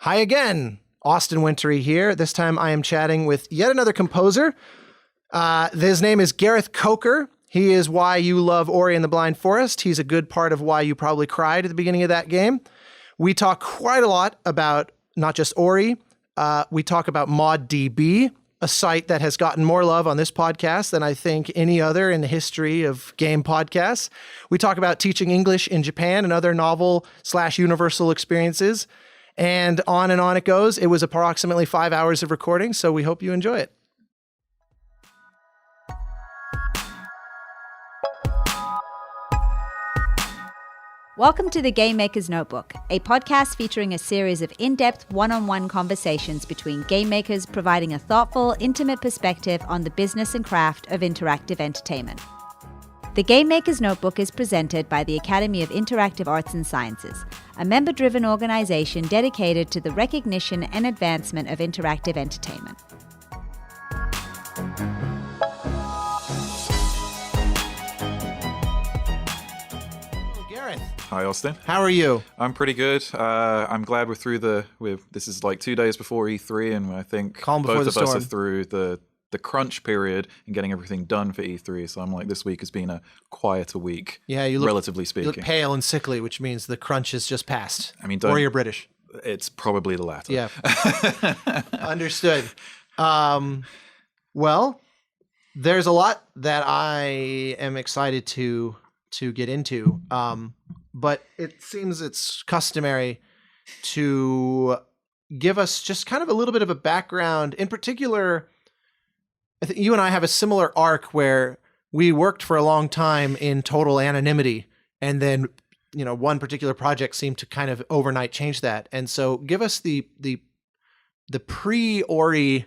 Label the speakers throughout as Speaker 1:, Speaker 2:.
Speaker 1: Hi again, Austin Wintory here. This time I am chatting with yet another composer. His name is Gareth Coker. He is why you love Ori and the Blind Forest. He's a good part of why you probably cried at the beginning of that game. We talk quite a lot about not just Ori. We talk about ModDB, a site that has gotten more love on this podcast than I think any other in the history of game podcasts. We talk about teaching English in Japan and other novel/universal experiences. And on it goes. It was approximately 5 hours of recording, so we hope you enjoy it.
Speaker 2: Welcome to The Game Maker's Notebook, a podcast featuring a series of in-depth one-on-one conversations between game makers providing a thoughtful, intimate perspective on the business and craft of interactive entertainment. The Game Maker's Notebook is presented by the Academy of Interactive Arts and Sciences, a member-driven organization dedicated to the recognition and advancement of interactive entertainment.
Speaker 1: Gareth,
Speaker 3: Hi, Austin.
Speaker 1: how are you?
Speaker 3: I'm pretty good. I'm glad we're through this is like 2 days before E3, and I think
Speaker 1: Calm before
Speaker 3: both
Speaker 1: the
Speaker 3: of us
Speaker 1: storm.
Speaker 3: are through the crunch period and getting everything done for E3. So I'm like, this week has been a quieter week,
Speaker 1: Yeah, you look,
Speaker 3: relatively
Speaker 1: you
Speaker 3: speaking.
Speaker 1: look pale and sickly, which means the crunch is just past.
Speaker 3: I mean,
Speaker 1: or you're British.
Speaker 3: It's probably the latter.
Speaker 1: Yeah. Understood. Well, there's a lot that I am excited to get into, but it seems it's customary to give us just kind of a little bit of a background. In particular, I think you and I have a similar arc where we worked for a long time in total anonymity, and then one particular project seemed to kind of overnight change that. And so give us the pre-Ori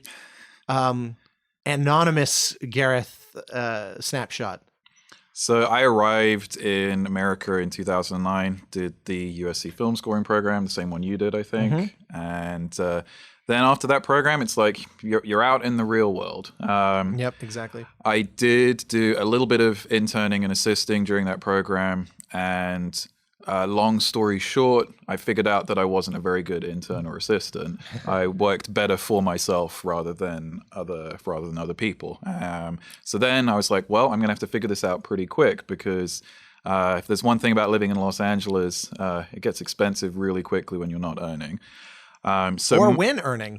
Speaker 1: anonymous Gareth snapshot.
Speaker 3: So I arrived in America in 2009, did the USC film scoring program, the same one you did, I think.
Speaker 1: Mm-hmm.
Speaker 3: And then after that program, it's like you're out in the real world.
Speaker 1: Yep, exactly.
Speaker 3: I did do a little bit of interning and assisting during that program, and long story short, I figured out that I wasn't a very good intern or assistant. I worked better for myself rather than other people. So then I was like, well, I'm gonna have to figure this out pretty quick, because if there's one thing about living in Los Angeles, it gets expensive really quickly when you're not earning.
Speaker 1: Or when earning.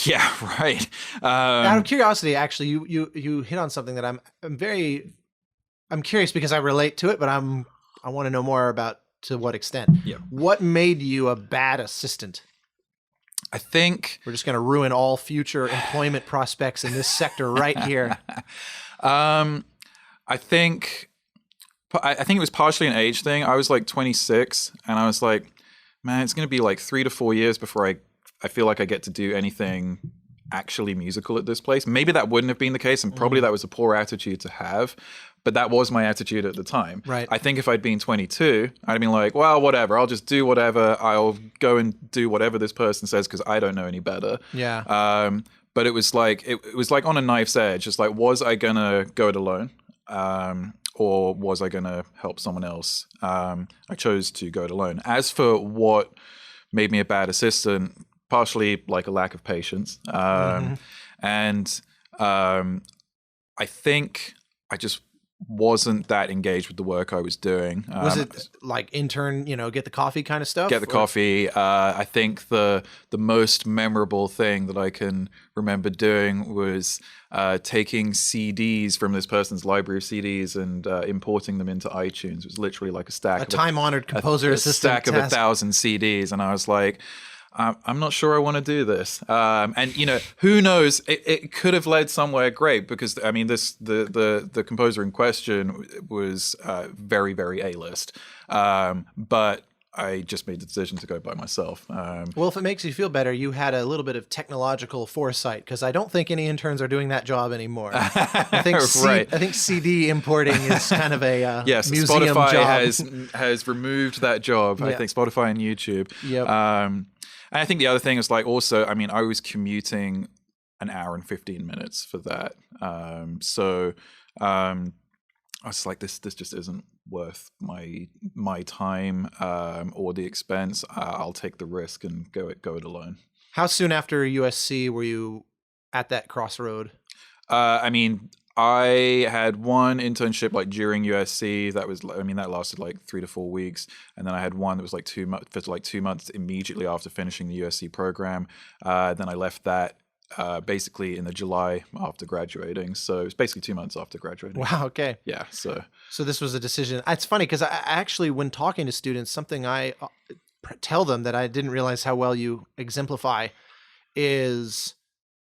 Speaker 3: Yeah, right.
Speaker 1: Out of curiosity, actually, you hit on something that I'm curious because I relate to it, but I want to know more about to what extent.
Speaker 3: Yeah.
Speaker 1: What made you a bad assistant?
Speaker 3: I think
Speaker 1: We're just going to ruin all future employment prospects in this sector right here.
Speaker 3: I think it was partially an age thing. I was like 26, and I was like, man, it's going to be like 3 to 4 years before I feel like I get to do anything actually musical at this place. Maybe that wouldn't have been the case, and probably that was a poor attitude to have, but that was my attitude at the time.
Speaker 1: Right.
Speaker 3: I think if I'd been 22, I'd have been like, well, whatever, I'll just do whatever. I'll go and do whatever this person says because I don't know any better.
Speaker 1: Yeah.
Speaker 3: But it was like on a knife's edge. It's like, was I gonna go it alone? Or was I gonna help someone else? I chose to go it alone. As for what made me a bad assistant, partially like a lack of patience. And I think I just wasn't that engaged with the work I was doing.
Speaker 1: Was it like intern, get the coffee kind of stuff?
Speaker 3: Get the coffee. I think the most memorable thing that I can remember doing was taking CDs from this person's library of CDs and importing them into iTunes. It was literally like a stack.
Speaker 1: A time-honored composer assistant
Speaker 3: stack of 1,000 CDs, and I was like, I'm not sure I want to do this. And who knows? It could have led somewhere great, because I mean, the composer in question was very, very A-list. But I just made the decision to go by myself.
Speaker 1: Well, if it makes you feel better, you had a little bit of technological foresight, because I don't think any interns are doing that job anymore. I think
Speaker 3: Right.
Speaker 1: I think CD importing is kind of a
Speaker 3: yes,
Speaker 1: museum
Speaker 3: Spotify
Speaker 1: job.
Speaker 3: has removed that job.
Speaker 1: Yeah.
Speaker 3: I think Spotify and YouTube.
Speaker 1: Yep.
Speaker 3: And I think the other thing is like, also, I mean, I was commuting an hour and 15 minutes for that. I was like, this just isn't worth my time or the expense. I'll take the risk and go it alone.
Speaker 1: How soon after USC were you at that crossroad?
Speaker 3: I mean, I had one internship like during USC that lasted like 3 to 4 weeks, and then I had one that was like 2 months for like 2 months immediately after finishing the USC program. Then I left that basically in the July after graduating, so it was basically 2 months after graduating.
Speaker 1: Wow. Okay.
Speaker 3: Yeah. So
Speaker 1: this was a decision. It's funny because I actually, when talking to students, something I tell them that I didn't realize how well you exemplify is,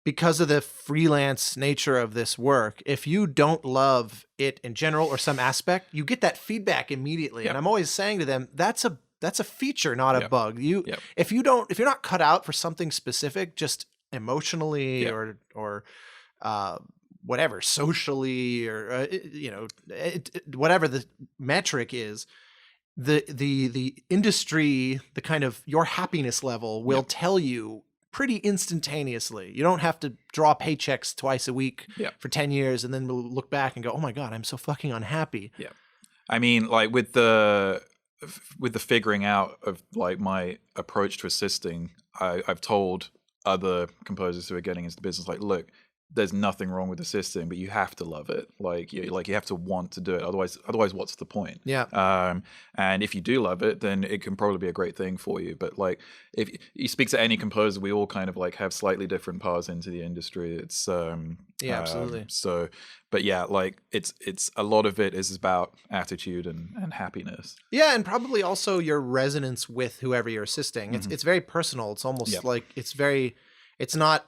Speaker 1: because of the freelance nature of this work, if you don't love it in general or some aspect, you get that feedback immediately. Yep. And I'm always saying to them, that's a feature, not a bug. If you're not cut out for something specific, just emotionally or whatever, socially, or whatever the metric is, the industry, the kind of your happiness level will tell you pretty instantaneously. You don't have to draw paychecks twice a week for 10 years and then look back and go, oh my God, I'm so fucking unhappy. Yeah.
Speaker 3: I mean, like with the figuring out of like my approach to assisting, I've told other composers who are getting into the business, like, look, there's nothing wrong with assisting, but you have to love it. Like you have to want to do it. Otherwise, what's the point? Yeah. And if you do love it, then it can probably be a great thing for you. But like, if you speak to any composer, we all kind of like have slightly different paths into the industry. It's
Speaker 1: absolutely.
Speaker 3: So, but yeah, like it's a lot of it is about attitude and happiness.
Speaker 1: Yeah, and probably also your resonance with whoever you're assisting. It's very personal. It's almost like it's not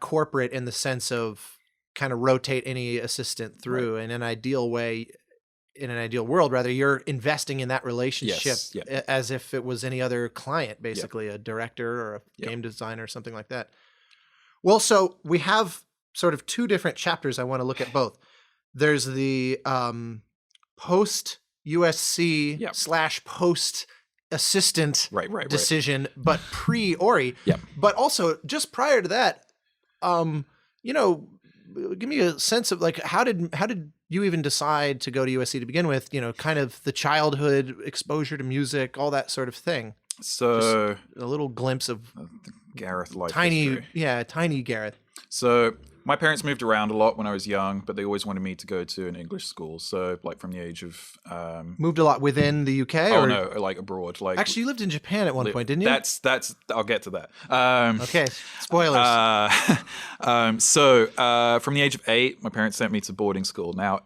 Speaker 1: corporate in the sense of kind of rotate any assistant through. In an ideal way, in an ideal world, rather, you're investing in that relationship as if it was any other client, basically a director or a game designer or something like that. Well, so we have sort of two different chapters. I want to look at both. There's the post USC / post assistant decision, but pre Ori. But also just prior to that, give me a sense of like, how did you even decide to go to USC to begin with? Kind of the childhood exposure to music, all that sort of thing.
Speaker 3: So
Speaker 1: just a little glimpse of
Speaker 3: Gareth life
Speaker 1: history.
Speaker 3: Yeah,
Speaker 1: tiny Gareth.
Speaker 3: So my parents moved around a lot when I was young, but they always wanted me to go to an English school. So like from the age of
Speaker 1: moved a lot within the UK.
Speaker 3: Oh no, like abroad. Like
Speaker 1: actually, you lived in Japan at one point, didn't you?
Speaker 3: That's. I'll get to that.
Speaker 1: Okay, spoilers.
Speaker 3: So from the age of 8, my parents sent me to boarding school. Now,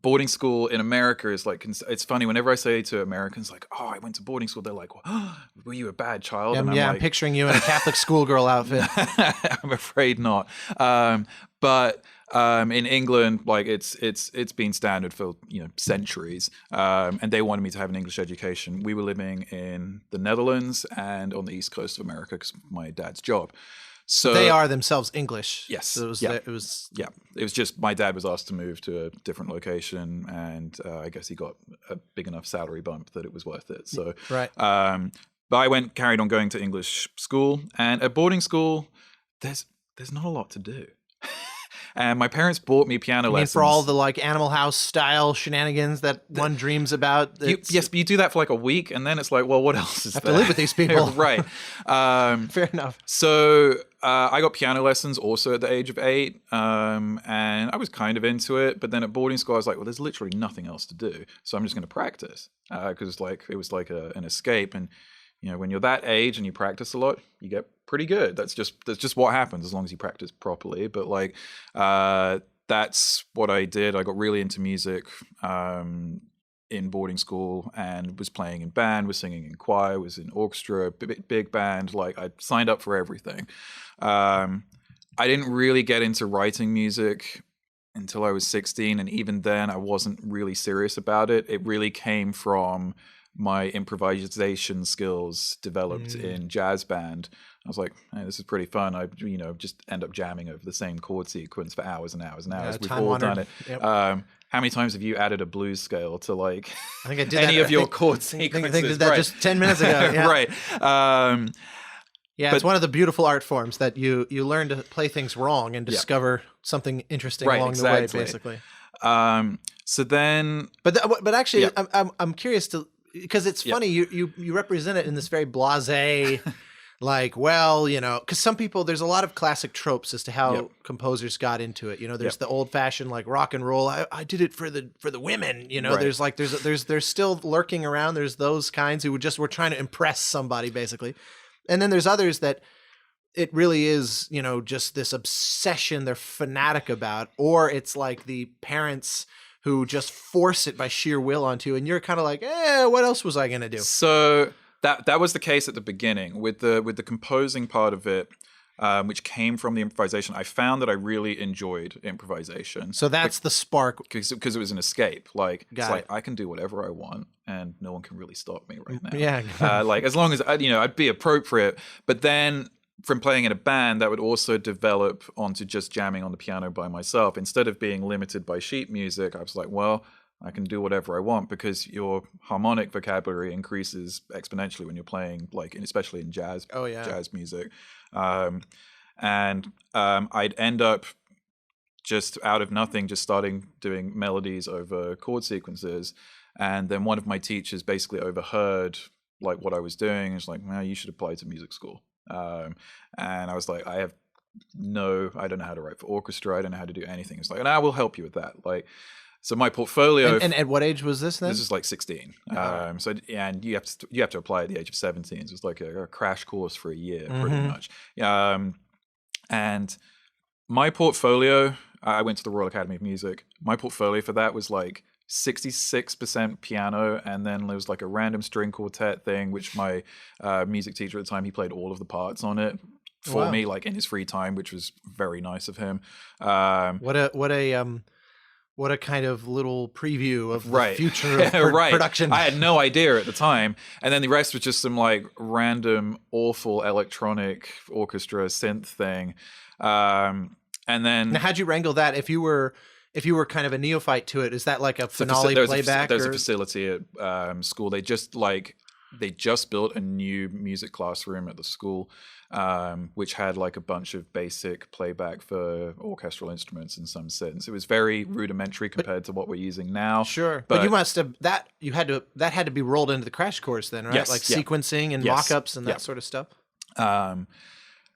Speaker 3: boarding school in America is like, it's funny whenever I say to Americans like, oh, I went to boarding school, they're like, well, were you a bad child? And
Speaker 1: I'm picturing you in a Catholic schoolgirl outfit.
Speaker 3: I'm afraid not. But in England, like it's been standard for centuries, and they wanted me to have an English education. We were living in the Netherlands and on the east coast of America because of my dad's job. So
Speaker 1: they are themselves English.
Speaker 3: Yes.
Speaker 1: So it was
Speaker 3: just my dad was asked to move to a different location, and I guess he got a big enough salary bump that it was worth it. So
Speaker 1: right.
Speaker 3: But I carried on going to English school, and at boarding school, there's not a lot to do. And my parents bought me piano lessons.
Speaker 1: For all the like Animal House style shenanigans that one dreams about.
Speaker 3: Yes, but you do that for like a week, and then it's like, well, what else is there?
Speaker 1: I have to live with these people.
Speaker 3: Right.
Speaker 1: Fair enough.
Speaker 3: So I got piano lessons also at the age of 8, and I was kind of into it. But then at boarding school, I was like, well, there's literally nothing else to do, so I'm just going to practice because it was like an escape. And when you're that age and you practice a lot, you get pretty good. That's just what happens as long as you practice properly. But like that's what I did. I got really into music in boarding school and was playing in band, was singing in choir, was in orchestra, big band. Like I signed up for everything. I didn't really get into writing music until I was 16, and even then I wasn't really serious about it. It really came from my improvisation skills developed in jazz band. I was like, hey, this is pretty fun. I just end up jamming over the same chord sequence for hours and hours and hours. We've all done it. Yep. How many times have you added a blues scale to like
Speaker 1: I think I did
Speaker 3: any of your chord sequences?
Speaker 1: I think I did that just 10 minutes ago. Yeah.
Speaker 3: Right.
Speaker 1: But it's one of the beautiful art forms that you learn to play things wrong and discover something interesting along the way, basically.
Speaker 3: So then,
Speaker 1: but actually,
Speaker 3: Yeah.
Speaker 1: I'm curious because it's funny you represent it in this very blasé, like, well, because some people, there's a lot of classic tropes as to how composers got into it. There's the old fashioned like rock and roll. I did it for the women.
Speaker 3: Right.
Speaker 1: There's like there's still lurking around. There's those kinds who were trying to impress somebody basically, and then there's others that it really is just this obsession they're fanatic about, or it's like the parents who just force it by sheer will onto you, and you're kind of like, what else was I gonna do?
Speaker 3: So that was the case at the beginning with the composing part of it, which came from the improvisation. I found that I really enjoyed improvisation.
Speaker 1: So that's the spark,
Speaker 3: because it was an escape. Like
Speaker 1: Got
Speaker 3: it's like
Speaker 1: it.
Speaker 3: I can do whatever I want, and no one can really stop me right now.
Speaker 1: Yeah.
Speaker 3: Like as long as I'd be appropriate. But then from playing in a band, that would also develop onto just jamming on the piano by myself. Instead of being limited by sheet music, I was like, well, I can do whatever I want, because your harmonic vocabulary increases exponentially when you're playing, like, especially in jazz.
Speaker 1: Oh, yeah.
Speaker 3: Jazz music. I'd end up just out of nothing, just starting doing melodies over chord sequences. And then one of my teachers basically overheard like what I was doing. It's like, well, you should apply to music school. And I was like, I don't know how to write for orchestra. I don't know how to do anything. It's like, and I will help you with that. Like, so my portfolio.
Speaker 1: And at what age was this then?
Speaker 3: This is like 16. And you have to apply at the age of 17. So it's like a crash course for a year, pretty much. And my portfolio, I went to the Royal Academy of Music. My portfolio for that was like 66% piano, and then there was like a random string quartet thing, which my music teacher at the time, he played all of the parts on it for me, like in his free time, which was very nice of him.
Speaker 1: What a kind of little preview of the future of production.
Speaker 3: I had no idea at the time, and then the rest was just some like random awful electronic orchestra synth thing. And then
Speaker 1: now, how'd you wrangle that? If you were kind of a neophyte to it, is that like a finale playback?
Speaker 3: There's a facility at school. They just built a new music classroom at the school, which had like a bunch of basic playback for orchestral instruments in some sense. It was very rudimentary compared to what we're using now.
Speaker 1: Sure, but you must have that had to be rolled into the crash course then, right?
Speaker 3: Yes,
Speaker 1: like sequencing and mock-ups and that sort of stuff.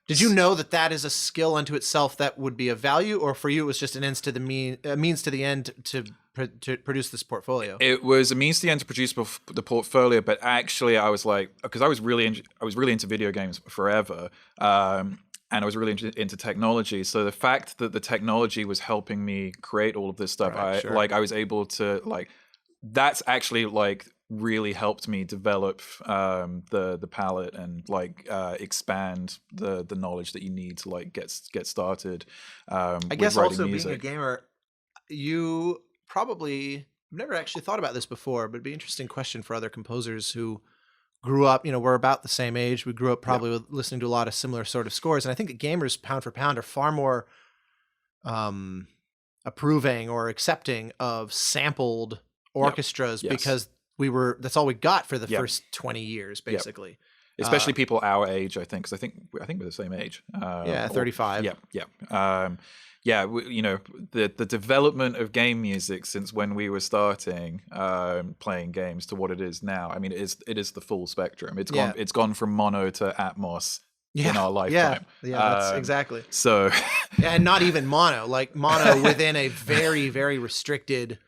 Speaker 1: Did you know that is a skill unto itself that would be of value, or for you it was just a means to the end to produce this portfolio? It was
Speaker 3: a means to the end to produce the portfolio, but actually I was like, because I was really into video games forever, and I was really into technology. So the fact that the technology was helping me create all of this stuff, I was able to that's actually like really helped me develop the palette and expand the knowledge that you need to like get started. I guess also
Speaker 1: music. Being a gamer, you probably never actually thought about this before, but it'd be an interesting question for other composers who grew up, we're about the same age. We grew up probably with listening to a lot of similar sort of scores. And I think that gamers pound for pound are far more approving or accepting of sampled orchestras because that's all we got for the first 20 years, basically.
Speaker 3: Especially people our age, I think, because I think we're the same age.
Speaker 1: 35.
Speaker 3: The development of game music since when we were starting playing games to what it is now. I mean, it is the full spectrum. It's gone from mono to Atmos in our lifetime.
Speaker 1: That's exactly.
Speaker 3: So,
Speaker 1: and not even mono, like mono within a very, very restricted.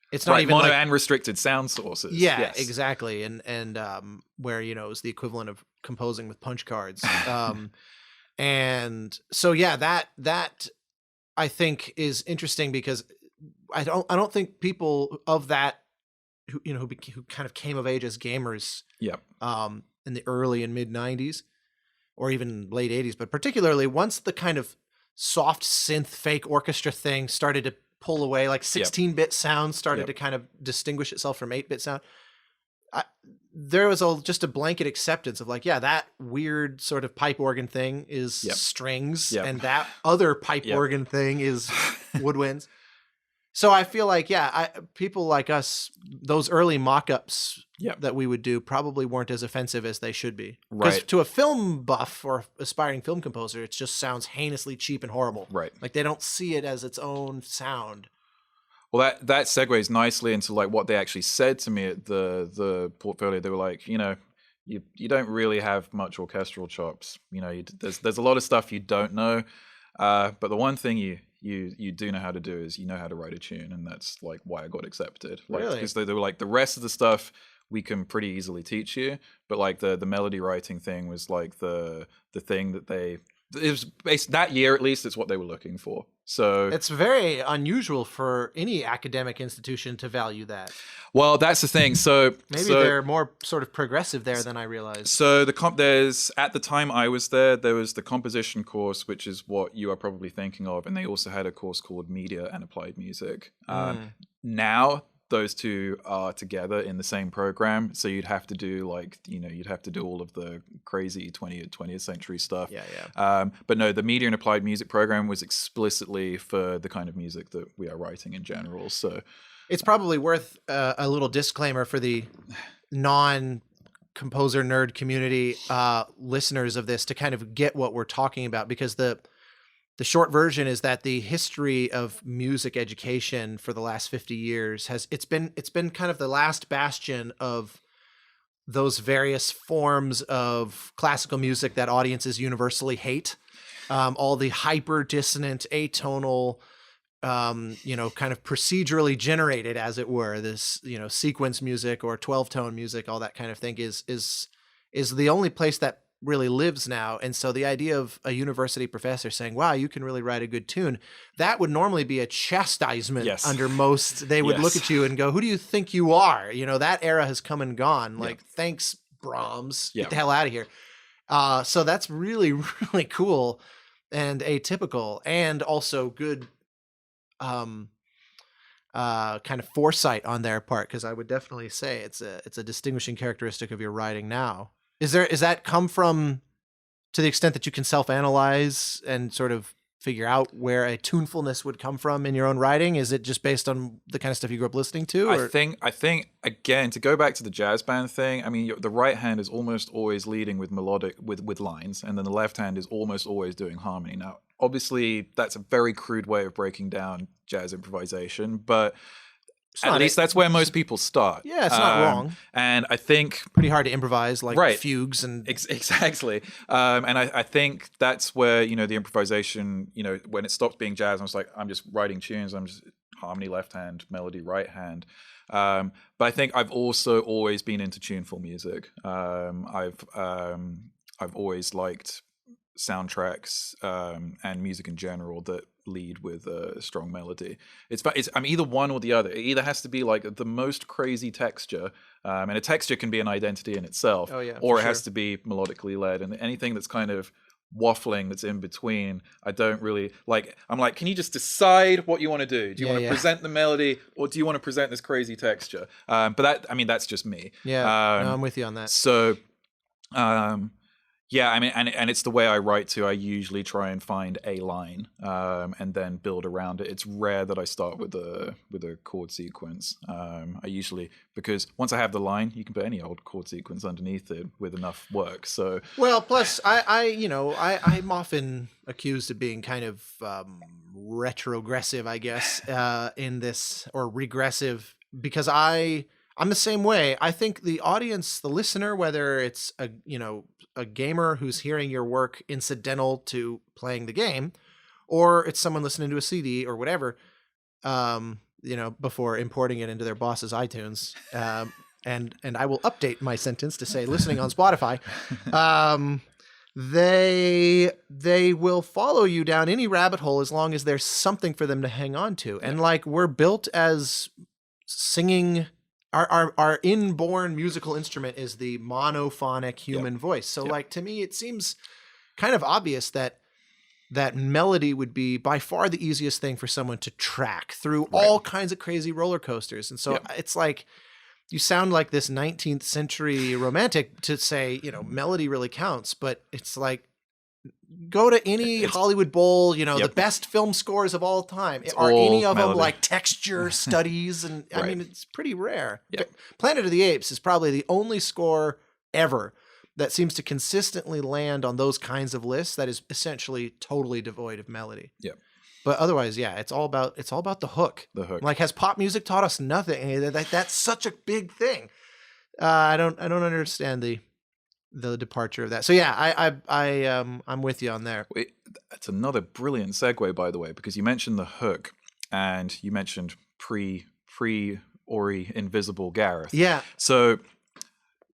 Speaker 1: It's not even
Speaker 3: mono and restricted sound sources.
Speaker 1: Yeah,
Speaker 3: yes.
Speaker 1: Exactly. And where, it was the equivalent of composing with punch cards. And so, that I think is interesting because I don't think people of that who kind of came of age as gamers in the early and mid 90s or even late 80s, but particularly once the kind of soft synth fake orchestra thing started to pull away, like 16-bit sound started to kind of distinguish itself from 8-bit sound. There was just a blanket acceptance of that weird sort of pipe organ thing is strings and that other pipe organ thing is woodwinds. So I feel like, people like us, those early mock-ups that we would do probably weren't as offensive as they should be. Because to a film buff or aspiring film composer, it just sounds heinously cheap and horrible.
Speaker 3: Right.
Speaker 1: Like they don't see it as its own sound.
Speaker 3: Well, that segues nicely into like what they actually said to me at the portfolio. They were like, you don't really have much orchestral chops. There's a lot of stuff you don't know, but the one thing you do know how to do is you know how to write a tune, and that's like why I got accepted. Like,
Speaker 1: Really?
Speaker 3: because they were like, the rest of the stuff we can pretty easily teach you, but like the melody writing thing was like the thing that it was based that year, at least, it's what they were looking for. So
Speaker 1: It's very unusual for any academic institution to value that.
Speaker 3: well, that's the thing. So
Speaker 1: Maybe they're more sort of progressive there than I realized.
Speaker 3: So there's at the time I was there was the composition course, which is what you are probably thinking of, and they also had a course called Media and Applied Music. Now those two are together in the same program, so you'd have to do all of the crazy 20th century stuff. But no, the Media and Applied Music program was explicitly for the kind of music that we are writing in general. So
Speaker 1: it's probably worth a little disclaimer for the non-composer nerd community listeners of this to kind of get what we're talking about, because the short version is that the history of music education for the last 50 years it's been kind of the last bastion of those various forms of classical music that audiences universally hate. All the hyper dissonant, atonal, kind of procedurally generated, as it were, this, sequence music or 12-tone music, all that kind of thing is the only place that really lives now. And so the idea of a university professor saying, wow, you can really write a good tune, that would normally be a chastisement.
Speaker 3: Yes.
Speaker 1: Under most. They would look at you and go, who do you think you are? That era has come and gone. Like, thanks, Brahms. Get the hell out of here. So that's really, really cool and atypical, and also good kind of foresight on their part, because I would definitely say it's a distinguishing characteristic of your writing now. Is that come from, to the extent that you can self-analyze and sort of figure out where a tunefulness would come from in your own writing? Is it just based on the kind of stuff you grew up listening to? Or?
Speaker 3: I think again, to go back to the jazz band thing, I mean, the right hand is almost always leading with melodic with lines, and then the left hand is almost always doing harmony. Now, obviously, that's a very crude way of breaking down jazz improvisation, but at least that's where most people start.
Speaker 1: Yeah, it's not wrong.
Speaker 3: And I think
Speaker 1: pretty hard to improvise, like fugues and
Speaker 3: exactly. And I think that's where the improvisation, when it stops being jazz, I was like, I'm just writing tunes. I'm just harmony left hand, melody right hand. But I think I've also always been into tuneful music. I've always liked soundtracks and music in general that lead with a strong melody. I'm either one or the other. It either has to be like the most crazy texture, and a texture can be an identity in itself, or it has to be melodically led. And anything that's kind of waffling that's in between, I don't really like. I'm like, can you just decide what you want to do? Do you want to present the melody, or do you want to present this crazy texture? But that's just me.
Speaker 1: No, I'm with you on that.
Speaker 3: So yeah, I mean, and it's the way I write too. I usually try and find a line, and then build around it. It's rare that I start with a chord sequence. I usually, because once I have the line, you can put any old chord sequence underneath it with enough work. So
Speaker 1: well, plus I'm often accused of being kind of retrogressive, I guess, in this, or regressive, because I'm the same way. I think the audience, the listener, whether it's a gamer who's hearing your work incidental to playing the game, or it's someone listening to a CD or whatever, before importing it into their boss's iTunes. And I will update my sentence to say listening on Spotify. They will follow you down any rabbit hole as long as there's something for them to hang on to. And like, we're built as singing. Our inborn musical instrument is the monophonic human voice. So like, to me, it seems kind of obvious that melody would be by far the easiest thing for someone to track through all kinds of crazy roller coasters. And so it's like, you sound like this 19th century romantic to say, melody really counts, but it's like, go to any Hollywood Bowl, the best film scores of all time. Are any of them like texture studies? And I mean, it's pretty rare. Planet of the Apes is probably the only score ever that seems to consistently land on those kinds of lists that is essentially totally devoid of melody. But otherwise, yeah, it's all about the hook.
Speaker 3: The hook.
Speaker 1: Like, has pop music taught us nothing? That's such a big thing. I don't understand the departure of that. So yeah, I'm with you on there.
Speaker 3: That's another brilliant segue, by the way, because you mentioned the hook and you mentioned pre Ori Invisible Gareth.
Speaker 1: Yeah.
Speaker 3: So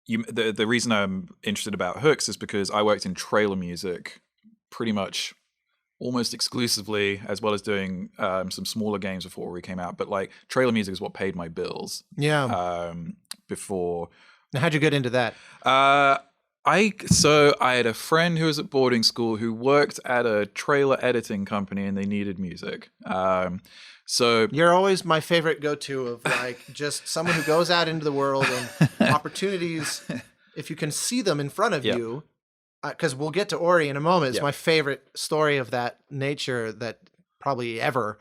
Speaker 3: the reason I'm interested about hooks is because I worked in trailer music pretty much almost exclusively, as well as doing some smaller games before Ori came out. But like trailer music is what paid my bills.
Speaker 1: Yeah.
Speaker 3: Before.
Speaker 1: Now, how'd you get into that?
Speaker 3: I had a friend who was at boarding school who worked at a trailer editing company, and they needed music. So
Speaker 1: you're always my favorite go-to of like just someone who goes out into the world and opportunities. If you can see them in front of you, because we'll get to Ori in a moment. It's my favorite story of that nature that probably ever.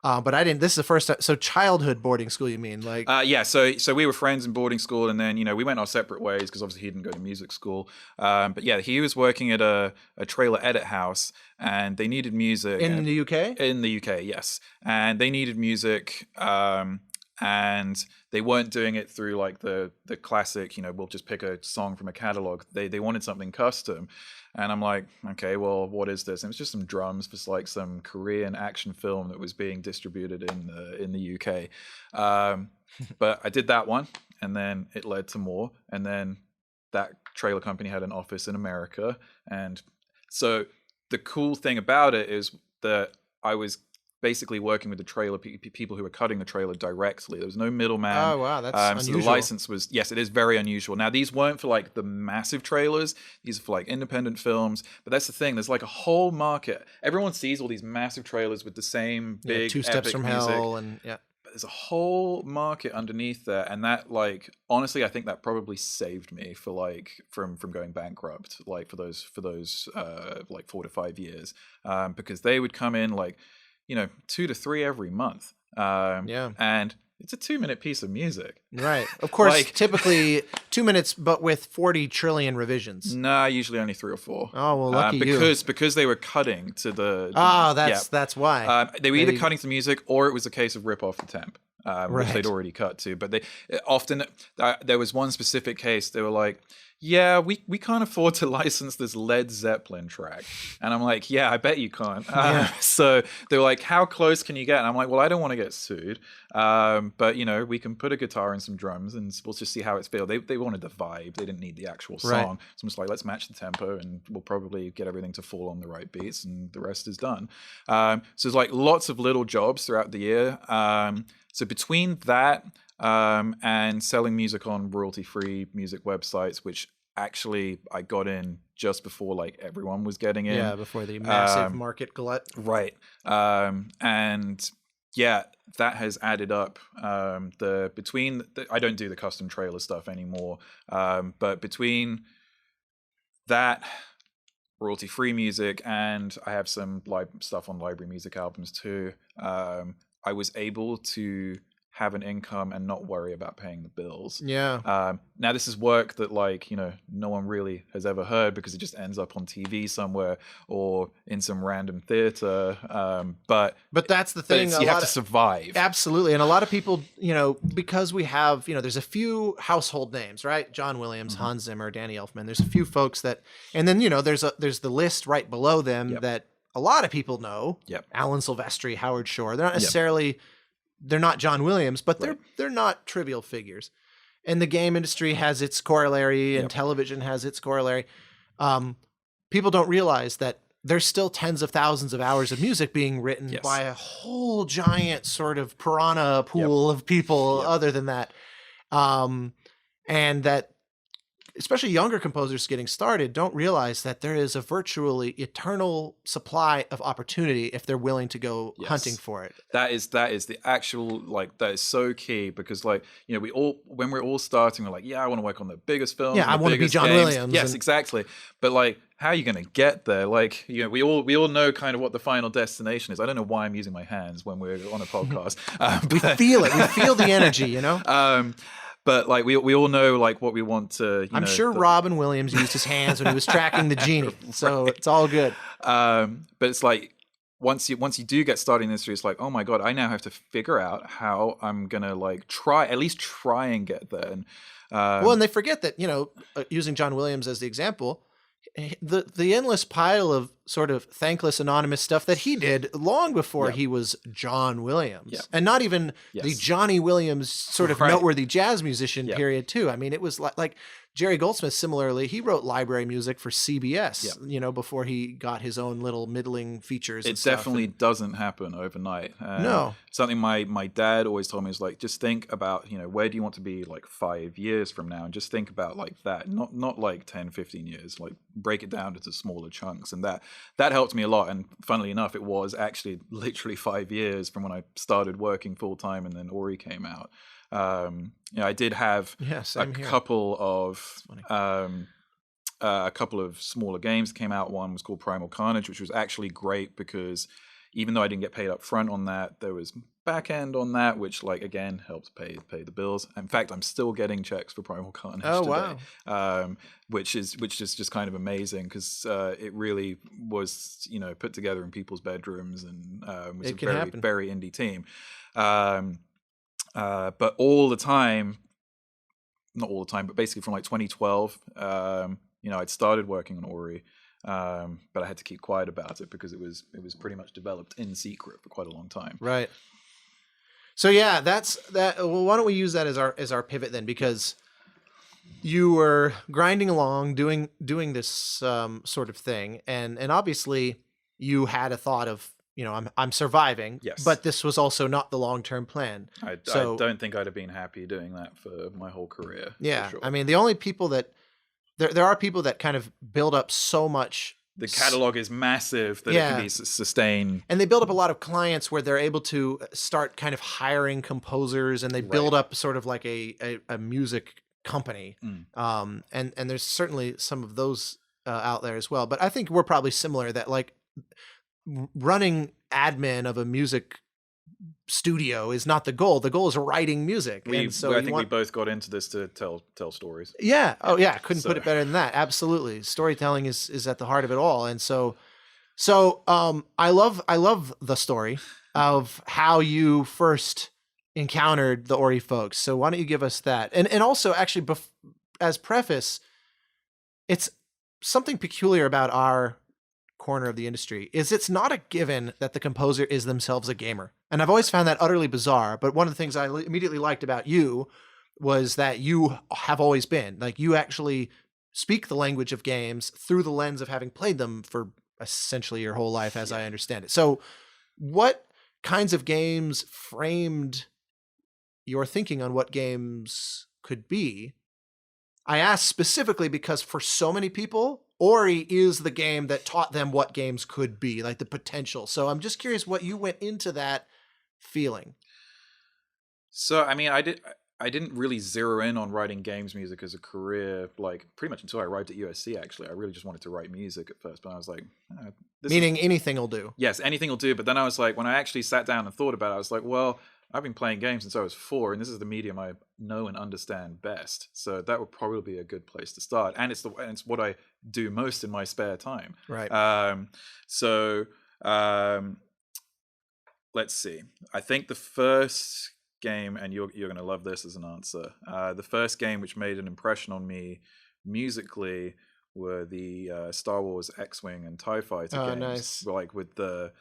Speaker 1: But I didn't. This is the first time. So childhood boarding school, you mean? Like
Speaker 3: So we were friends in boarding school, and then we went our separate ways because obviously he didn't go to music school. But yeah, he was working at a trailer edit house, and they needed music
Speaker 1: in the UK.
Speaker 3: In the UK, yes, and they needed music. And they weren't doing it through like the classic, we'll just pick a song from a catalog. They wanted something custom. And I'm like, okay, well, what is this? And it was just some drums for like some Korean action film that was being distributed in the UK. But I did that one, and then it led to more. And then that trailer company had an office in America. And so the cool thing about it is that I was basically working with the trailer people who were cutting the trailer directly. There was no middleman.
Speaker 1: Oh wow, that's unusual.
Speaker 3: So the license was, yes, it is very unusual. Now these weren't for like the massive trailers. These are for like independent films. But that's the thing. There's like a whole market. Everyone sees all these massive trailers with the same big
Speaker 1: 2 Steps from
Speaker 3: music.
Speaker 1: Hell and But
Speaker 3: there's a whole market underneath there, and that like honestly, I think that probably saved me for like from going bankrupt like for those like 4 to 5 years, because they would come in like 2 to 3 every month. And it's a 2-minute piece of music.
Speaker 1: Right. Of course, typically 2 minutes, but with 40 trillion revisions.
Speaker 3: Nah, usually only 3 or 4.
Speaker 1: Oh, well, lucky you.
Speaker 3: Because they were cutting to the...
Speaker 1: that's why.
Speaker 3: They were either cutting to music, or it was a case of rip off the temp, which they'd already cut to. But they often... there was one specific case, they were like, yeah, we can't afford to license this Led Zeppelin track. And I'm like, yeah, I bet you can't. So they were like, how close can you get? And I'm like, well, I don't want to get sued. But, we can put a guitar and some drums and we'll just see how it's feel. They wanted the vibe. They didn't need the actual song. Right. So I'm just like, let's match the tempo and we'll probably get everything to fall on the right beats and the rest is done. So there's like lots of little jobs throughout the year. So between that and selling music on royalty-free music websites, which actually I got in just before like everyone was getting in.
Speaker 1: Yeah, before the massive market glut.
Speaker 3: Right. And yeah, that has added up. I don't do the custom trailer stuff anymore. But between that, royalty-free music, and I have some stuff on library music albums too, I was able to have an income and not worry about paying the bills.
Speaker 1: Yeah.
Speaker 3: Now this is work that no one really has ever heard because it just ends up on TV somewhere or in some random theater. But
Speaker 1: that's the thing.
Speaker 3: You have to survive.
Speaker 1: Absolutely. And a lot of people, because we have, there's a few household names, right? John Williams, Hans Zimmer, Danny Elfman. There's a few folks that, and then, there's the list right below them that a lot of people know.
Speaker 3: Yep.
Speaker 1: Alan Silvestri, Howard Shore. They're not necessarily... They're not John Williams, but they're not trivial figures. And the game industry has its corollary and television has its corollary. People don't realize that there's still tens of thousands of hours of music being written by a whole giant sort of piranha pool of people other than that. And that especially younger composers getting started don't realize that there is a virtually eternal supply of opportunity if they're willing to go hunting for it.
Speaker 3: That is the actual, that is so key because we all, when we're all starting, we're like, yeah, I want to work on the biggest films.
Speaker 1: Yeah, I want to be John Williams.
Speaker 3: Yes, exactly. But how are you going to get there? We all know kind of what the final destination is. I don't know why I'm using my hands when we're on a podcast.
Speaker 1: We feel it. We feel the energy,
Speaker 3: But we all know what we want to.
Speaker 1: I'm sure Robin Williams used his hands when he was tracking the genie, so it's all good.
Speaker 3: But it's once you do get started in the industry, it's like, oh my god, I now have to figure out how I'm gonna like at least try and get there. And
Speaker 1: well, and they forget that, using John Williams as the example, the endless pile of sort of thankless anonymous stuff that he did long before he was John Williams, and not even the Johnny Williams sort of noteworthy jazz musician period too. I mean, it was like Jerry Goldsmith, similarly, he wrote library music for CBS, before he got his own little middling features.
Speaker 3: It definitely doesn't happen overnight.
Speaker 1: No.
Speaker 3: Something my dad always told me is like, just think about, where do you want to be like 5 years from now? And just think about like that, not like 10, 15 years, like break it down into smaller chunks. And that helped me a lot. And funnily enough, it was actually literally 5 years from when I started working full time and then Ori came out. I did have a couple of smaller games that came out. One was called Primal Carnage, which was actually great because even though I didn't get paid up front on that, there was back end on that, which like again helps pay the bills. In fact, I'm still getting checks for Primal Carnage today, which is just kind of amazing because it really was put together in people's bedrooms and was a very very indie team. But all the time, not all the time, but basically from like 2012, I'd started working on Ori, but I had to keep quiet about it because it was pretty much developed in secret for quite a long time. Right.
Speaker 1: So yeah, that's that. Well, why don't we use that as our pivot then? Because you were grinding along, doing this sort of thing, and obviously you had a thought of, I'm surviving.
Speaker 3: Yes.
Speaker 1: But this was also not the long-term plan.
Speaker 3: I don't think I'd have been happy doing that for my whole career.
Speaker 1: Yeah.
Speaker 3: For sure.
Speaker 1: I mean, the only people that there are people that kind of build up so much.
Speaker 3: The catalog is massive that it can be sustained.
Speaker 1: And they build up a lot of clients where they're able to start kind of hiring composers, and they build up sort of like a music company. And there's certainly some of those out there as well. But I think we're probably similar, that like running admin of a music studio is not the goal. The goal is writing music.
Speaker 3: I think we both got into this to tell stories.
Speaker 1: Yeah. Oh yeah. Couldn't put it better than that. Absolutely. Storytelling is at the heart of it all. And so I love the story of how you first encountered the Ori folks. So why don't you give us that? And also actually as preface, it's something peculiar about our corner of the industry is it's not a given that the composer is themselves a gamer. And I've always found that utterly bizarre. But one of the things I immediately liked about you was that you have always been like, you actually speak the language of games through the lens of having played them for essentially your whole life, as I understand it. So what kinds of games framed your thinking on what games could be? I ask specifically because for so many people, Ori is the game that taught them what games could be, like the potential. So I'm just curious what you went into that feeling.
Speaker 3: So, I mean, I didn't really zero in on writing games music as a career, like pretty much until I arrived at USC, actually. I really just wanted to write music at first, but I was like...
Speaker 1: Meaning anything will do.
Speaker 3: Yes, anything will do. But then I was like, when I actually sat down and thought about it, I was like, well, I've been playing games since I was 4, and this is the medium I know and understand best. So that would probably be a good place to start. And it's what I do most in my spare time.
Speaker 1: Right.
Speaker 3: Let's see. I think the first game, and you're going to love this as an answer, the first game which made an impression on me musically were the Star Wars X-Wing and TIE Fighter games.
Speaker 1: Nice.
Speaker 3: Like with the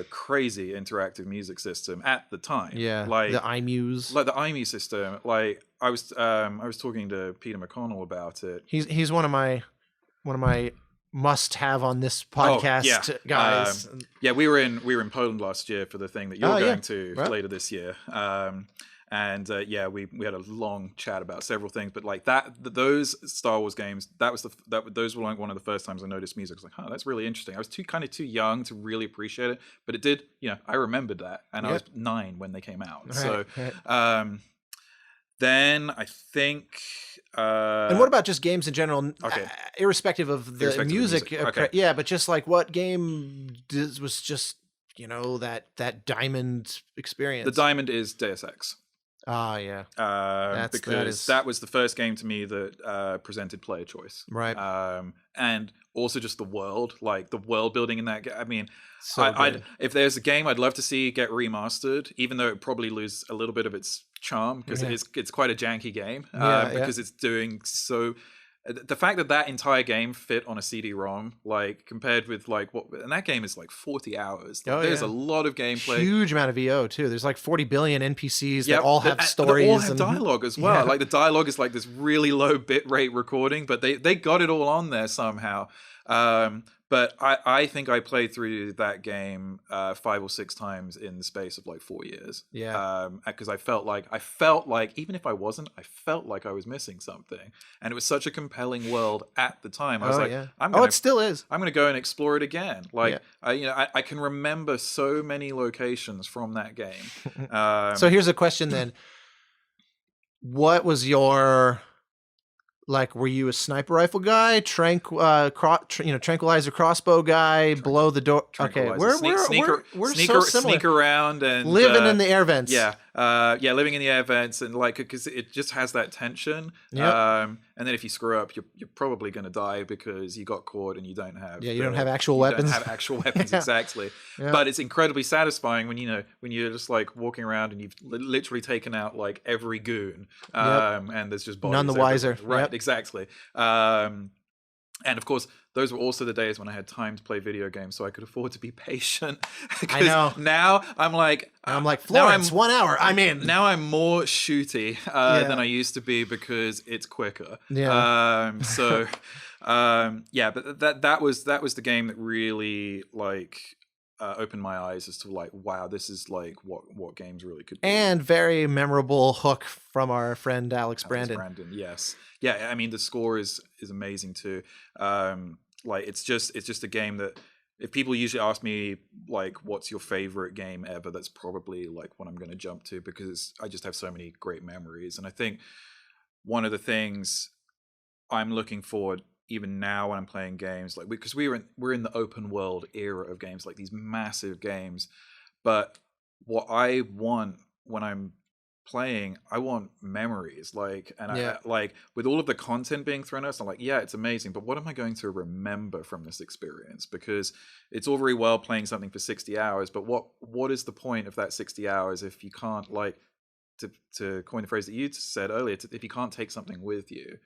Speaker 3: crazy interactive music system at the time.
Speaker 1: Yeah,
Speaker 3: like
Speaker 1: the iMuse.
Speaker 3: Like the iMuse system. Like I was talking to Peter Mcconnell about it.
Speaker 1: He's one of my must have on this podcast guys.
Speaker 3: We were in Poland last year for the thing that you're going to later this year. We had a long chat about several things, but like those Star Wars games, those were like one of the first times I noticed music. I was like, that's really interesting. I was too young to really appreciate it, but it did, I remembered that, and I was 9 when they came out. Then I think.
Speaker 1: And what about just games in general? Okay. Irrespective of the music.
Speaker 3: Okay.
Speaker 1: Yeah, but just like what game was just that diamond experience?
Speaker 3: The diamond is Deus Ex.
Speaker 1: Oh, yeah.
Speaker 3: Because that was the first game to me that presented player choice.
Speaker 1: Right.
Speaker 3: And also just the world, like the world building in that game. I mean,
Speaker 1: So good.
Speaker 3: if there's a game I'd love to see get remastered, even though it probably lose a little bit of its charm because it's quite a janky game because it's doing so. The fact that entire game fit on a CD-ROM, like compared with like and that game is like 40 hours. Like, there's a lot of gameplay.
Speaker 1: Huge amount of VO too. There's like 40 billion NPCs that all have stories.
Speaker 3: They all have dialogue as well. Like the dialogue is like this really low bitrate recording, but they got it all on there somehow. But I think I played through that game 5 or 6 times in the space of like 4 years.
Speaker 1: Yeah.
Speaker 3: Because I felt like even if I wasn't, I felt like I was missing something, and it was such a compelling world at the time. I was
Speaker 1: it still is.
Speaker 3: I'm going to go and explore it again. Like I can remember so many locations from that game.
Speaker 1: So here's a question then: what was your were you a sniper rifle guy, tranquilizer crossbow guy, below the door? Okay, we're so similar.
Speaker 3: Sneak around and
Speaker 1: living in the air vents.
Speaker 3: Living in the air vents, and like because it just has that tension. And then if you screw up, you're probably going to die because you got caught and you don't have
Speaker 1: you don't have actual weapons.
Speaker 3: Don't have actual weapons exactly. But it's incredibly satisfying when you're just like walking around and you've literally taken out like every goon, and there's just bodies
Speaker 1: none the wiser.
Speaker 3: Right, exactly. And of course, those were also the days when I had time to play video games, so I could afford to be patient.
Speaker 1: I know.
Speaker 3: Now I'm like
Speaker 1: Florence, 1 hour. I'm in.
Speaker 3: Now I'm more shooty than I used to be because it's quicker. Yeah. But that was the game that really like opened my eyes as to like, wow, this is like what games really could be.
Speaker 1: And very memorable hook from our friend Alex Brandon.
Speaker 3: Yes. Yeah, I mean the score is amazing too. Like it's just a game that if people usually ask me like what's your favorite game ever, that's probably like what I'm going to jump to because I just have so many great memories. And I think one of the things I'm looking forward even now when I'm playing games, like because we're in the open world era of games, like these massive games. But what I want when I'm playing, I want memories, like, and I like with all of the content being thrown at us, I'm like, yeah, it's amazing, but what am I going to remember from this experience? Because it's all very well playing something for 60 hours, but what is the point of that 60 hours if you can't, like, to coin the phrase that you said earlier, if you can't take something with you?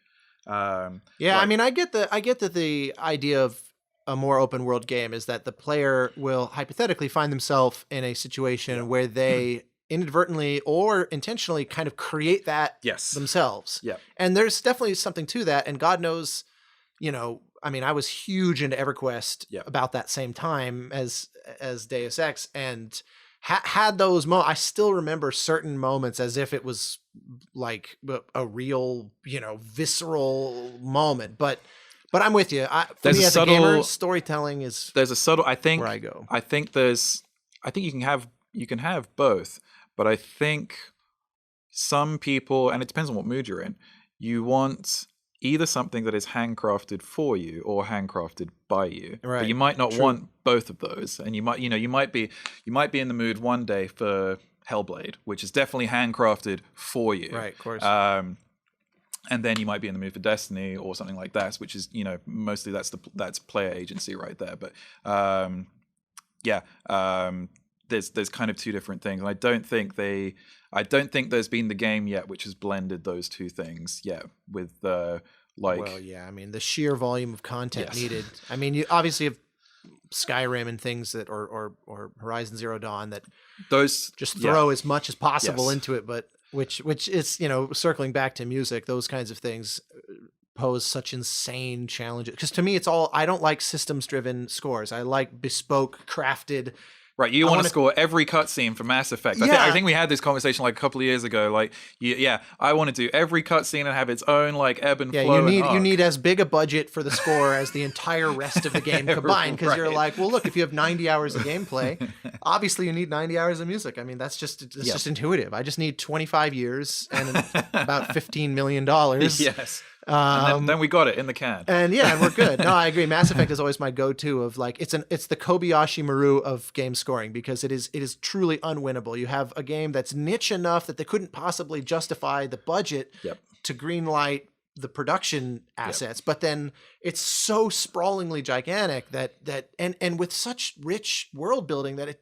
Speaker 3: I
Speaker 1: mean, I get that the idea of a more open world game is that the player will hypothetically find themselves in a situation where they inadvertently or intentionally kind of create that themselves. Yeah. And there's definitely something to that. And God knows, I mean, I was huge into EverQuest about that same time as Deus Ex, and had those moments. I still remember certain moments as if it was like a real, visceral moment. But I'm with you. For me as a gamer, storytelling is
Speaker 3: there's a subtle. I think
Speaker 1: where I go.
Speaker 3: I think you can have both, but I think some people, and it depends on what mood you're in, you want either something that is handcrafted for you or handcrafted by you. Right. But you might not want both of those, and you might be in the mood one day for Hellblade, which is definitely handcrafted for you.
Speaker 1: Right, of course.
Speaker 3: And then you might be in the mood for Destiny or something like that, which is, mostly that's player agency right there. But there's kind of two different things, and I don't think there's been the game yet which has blended those two things yet with I
Speaker 1: mean, the sheer volume of content needed. I mean, you obviously have Skyrim and things that or Horizon Zero Dawn that those just throw as much as possible into it, but which is, circling back to music, those kinds of things pose such insane challenges. Because to me, it's all, I don't like systems driven scores. I like bespoke, crafted.
Speaker 3: Right, you want to score every cutscene for Mass Effect. I think we had this conversation like a couple of years ago. Like, I want to do every cutscene and have its own like ebb and flow.
Speaker 1: You need as big a budget for the score as the entire rest of the game combined. Because you're like, well, look, if you have 90 hours of gameplay, obviously you need 90 hours of music. I mean, that's just intuitive. I just need 25 years and about $15 million.
Speaker 3: Yes. And then we got it in the can.
Speaker 1: And yeah, and we're good. No, I agree. Mass Effect is always my go-to of like it's the Kobayashi Maru of game scoring because it is truly unwinnable. You have a game that's niche enough that they couldn't possibly justify the budget to greenlight the production assets, but then it's so sprawlingly gigantic that and with such rich world building that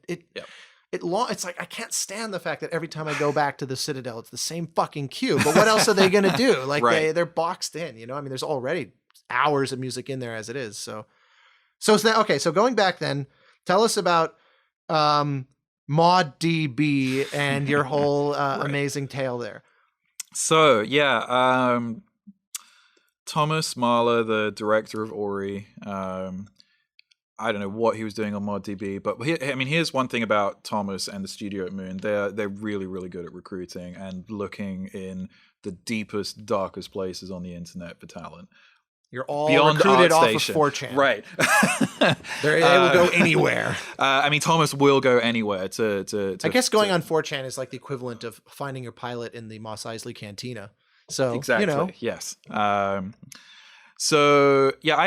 Speaker 1: it's like I can't stand the fact that every time I go back to the Citadel, it's the same fucking queue. But what else are they going to do? Like they're boxed in, you know. I mean, there's already hours of music in there as it is. So it's that okay. So going back then, tell us about ModDB and your whole amazing tale there.
Speaker 3: So Thomas Mahler, the director of Ori, I don't know what he was doing on ModDB, but here's one thing about Thomas and the studio at Moon. They're really, really good at recruiting and looking in the deepest, darkest places on the internet for talent.
Speaker 1: You're all
Speaker 3: beyond
Speaker 1: recruited off
Speaker 3: ArtStation.
Speaker 1: of 4chan.
Speaker 3: Right.
Speaker 1: They will go anywhere.
Speaker 3: Thomas will go anywhere to
Speaker 1: I guess going on 4chan is like the equivalent of finding your pilot in the Mos Eisley Cantina. So,
Speaker 3: exactly.
Speaker 1: you know.
Speaker 3: Yes. I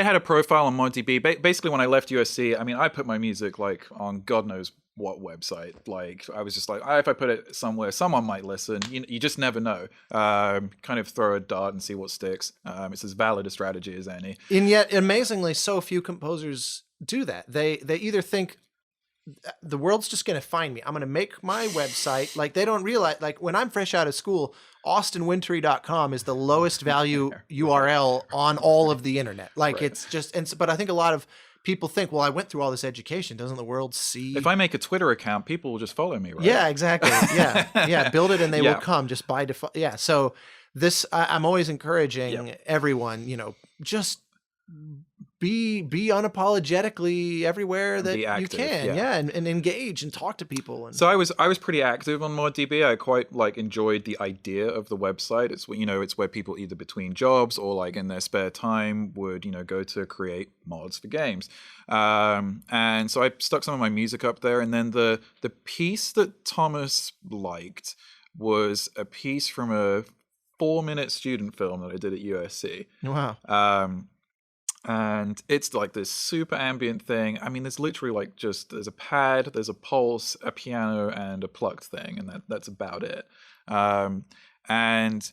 Speaker 3: had a profile on ModDB. Basically, when I left USC, I put my music like on God knows what website. Like, I was just like, if I put it somewhere, someone might listen. You just never know. Kind of throw a dart and see what sticks. It's as valid a strategy as any.
Speaker 1: And yet, amazingly, so few composers do that. They either think the world's just going to find me. I'm going to make my website. Like, they don't realize, like, when I'm fresh out of school, austinwintory.com is the lowest value URL on all of the internet. Like, it's just, but I think a lot of people think, well, I went through all this education. Doesn't the world see?
Speaker 3: If I make a Twitter account, people will just follow me, right?
Speaker 1: Yeah, exactly. Yeah. Build it and they will come just by default. Yeah. So this, I'm always encouraging everyone, just be unapologetically everywhere that you can, and engage and talk to people. And
Speaker 3: so I was pretty active on ModDB. I quite enjoyed the idea of the website. It's it's where people either between jobs or like in their spare time would go to create mods for games. And so I stuck some of my music up there, and then the piece that Thomas liked was a piece from a 4-minute student film that I did at USC.
Speaker 1: Wow.
Speaker 3: And it's like this super ambient thing. There's literally there's a pad, there's a pulse, a piano, and a plucked thing, and that's about it. And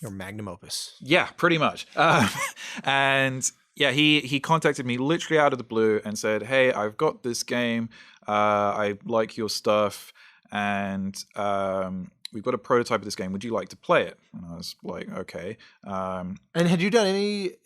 Speaker 1: your magnum opus.
Speaker 3: Yeah, pretty much. He contacted me literally out of the blue and said, "Hey, I've got this game. I like your stuff, and we've got a prototype of this game. Would you like to play it?" And I was like, "Okay."
Speaker 1: And had you done any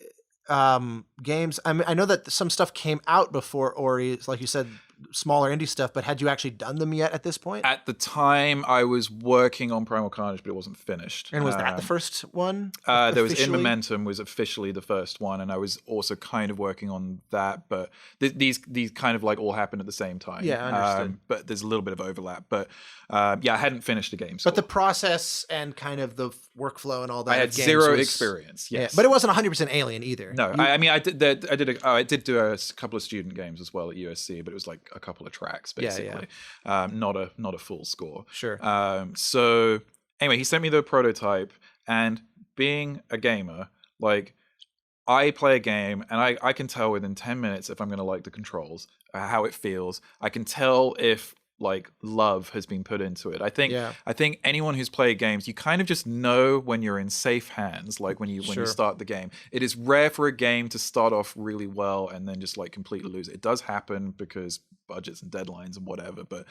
Speaker 1: games? I know that some stuff came out before Ori, like you said, smaller indie stuff, but had you actually done them yet at this point?
Speaker 3: At the time, I was working on Primal Carnage, but it wasn't finished.
Speaker 1: And was that the first one?
Speaker 3: There was In Momentum was officially the first one, and I was also kind of working on that, but these kind of all happened at the same time.
Speaker 1: Yeah, understood.
Speaker 3: But there's a little bit of overlap. But I hadn't finished the game.
Speaker 1: But the process and kind of the workflow and all that.
Speaker 3: I had zero experience. Yes,
Speaker 1: but it wasn't 100% alien either.
Speaker 3: No, I did do a couple of student games as well at USC, but it was like a couple of tracks basically. Not a full score.
Speaker 1: Sure.
Speaker 3: So anyway, he sent me the prototype, and being a gamer, I play a game and I can tell within 10 minutes if I'm going to like the controls, how it feels. I can tell if love has been put into it. I think anyone who's played games, you kind of just know when you're in safe hands, when you start the game. It is rare for a game to start off really well and then just completely lose it. It does happen because budgets and deadlines and whatever, but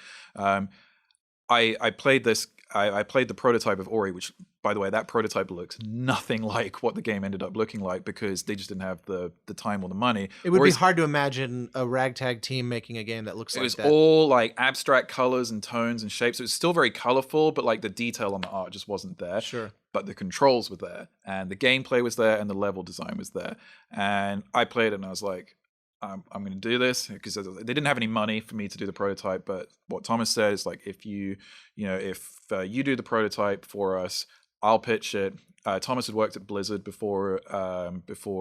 Speaker 3: I played this. I played the prototype of Ori, which, by the way, that prototype looks nothing like what the game ended up looking like because they just didn't have the time or the money.
Speaker 1: It would be hard to imagine a ragtag team making a game that looks like that.
Speaker 3: It was all abstract colors and tones and shapes. It was still very colorful, but the detail on the art just wasn't there.
Speaker 1: Sure.
Speaker 3: But the controls were there, and the gameplay was there, and the level design was there. And I played it, and I was like, I'm going to do this because they didn't have any money for me to do the prototype. But what Thomas said is if you do the prototype for us, I'll pitch it. Thomas had worked at Blizzard before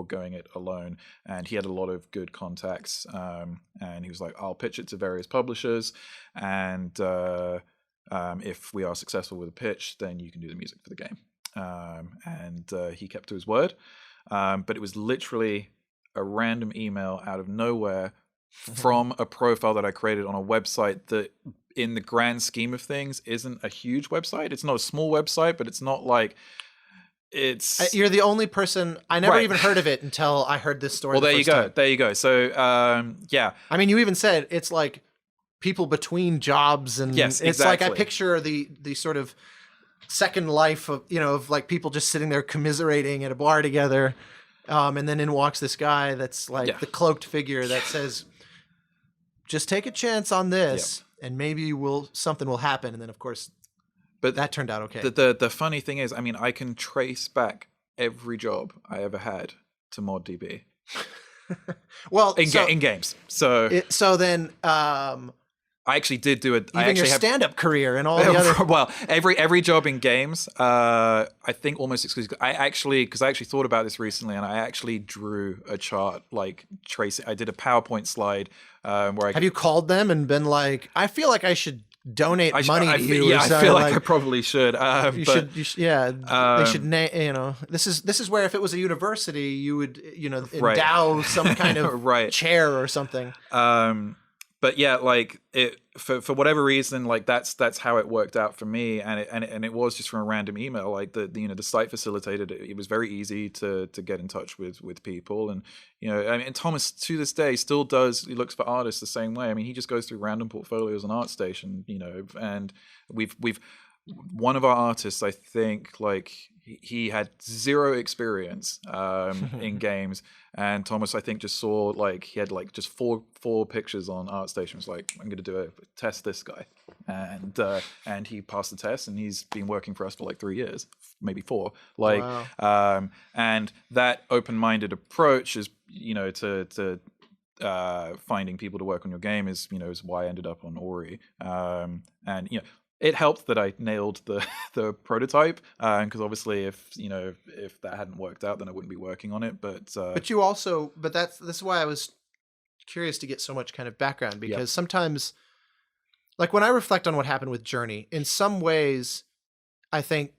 Speaker 3: going it alone, and he had a lot of good contacts. And he was like, I'll pitch it to various publishers, and if we are successful with a pitch, then you can do the music for the game. And he kept to his word. but it was literally a random email out of nowhere from a profile that I created on a website that, in the grand scheme of things, isn't a huge website. It's not a small website, but it's not like it's.
Speaker 1: You're the only person. I never
Speaker 3: Right.
Speaker 1: even heard of it until I heard this story.
Speaker 3: Well,
Speaker 1: the
Speaker 3: there you
Speaker 1: first
Speaker 3: go.
Speaker 1: time.
Speaker 3: There you go. So, yeah.
Speaker 1: I mean, you even said it's like people between jobs, and
Speaker 3: Yes,
Speaker 1: it's like I
Speaker 3: exactly.
Speaker 1: picture the sort of second life of of like people just sitting there commiserating at a bar together, and then in walks this guy that's like
Speaker 3: Yeah.
Speaker 1: the cloaked figure that says, "Just take a chance on this, and maybe something will happen." And then of course,
Speaker 3: But
Speaker 1: that turned out okay.
Speaker 3: the funny thing is, I mean, I can trace back every job I ever had to ModDB
Speaker 1: Well,
Speaker 3: in games. So
Speaker 1: so then.
Speaker 3: I actually did do it. I
Speaker 1: Even your
Speaker 3: actually have
Speaker 1: stand-up career and all the other.
Speaker 3: well, every job in games, I think almost exclusively. Because I actually thought about this recently, and I actually drew a chart like tracing. I did a PowerPoint slide where I
Speaker 1: Have you called them and been like, I feel like I should donate money to you?
Speaker 3: Yeah,
Speaker 1: or
Speaker 3: I
Speaker 1: something,
Speaker 3: feel like I probably should.
Speaker 1: you should, yeah. They should, this is where if it was a university, you would,
Speaker 3: Right.
Speaker 1: endow some kind of
Speaker 3: Right.
Speaker 1: chair or something.
Speaker 3: But yeah, like it for whatever reason, like that's how it worked out for me, and it was just from a random email. Like the site facilitated it. It was very easy to get in touch with people, and I mean, Thomas to this day still does. He looks for artists the same way. I mean, he just goes through random portfolios on ArtStation, and we've one of our artists, I think, like he had zero experience in games, and Thomas, I think, just saw like he had like just four pictures on ArtStation. Was like, I'm going to do a test this guy, and he passed the test, and he's been working for us for like 3 years, maybe 4. Like,
Speaker 1: Wow.
Speaker 3: and that open-minded approach is to finding people to work on your game is why I ended up on Ori, and it helped that I nailed the prototype, because obviously if that hadn't worked out, then I wouldn't be working on it. But
Speaker 1: This is why I was curious to get so much kind of background, because sometimes, like when I reflect on what happened with Journey, in some ways, I think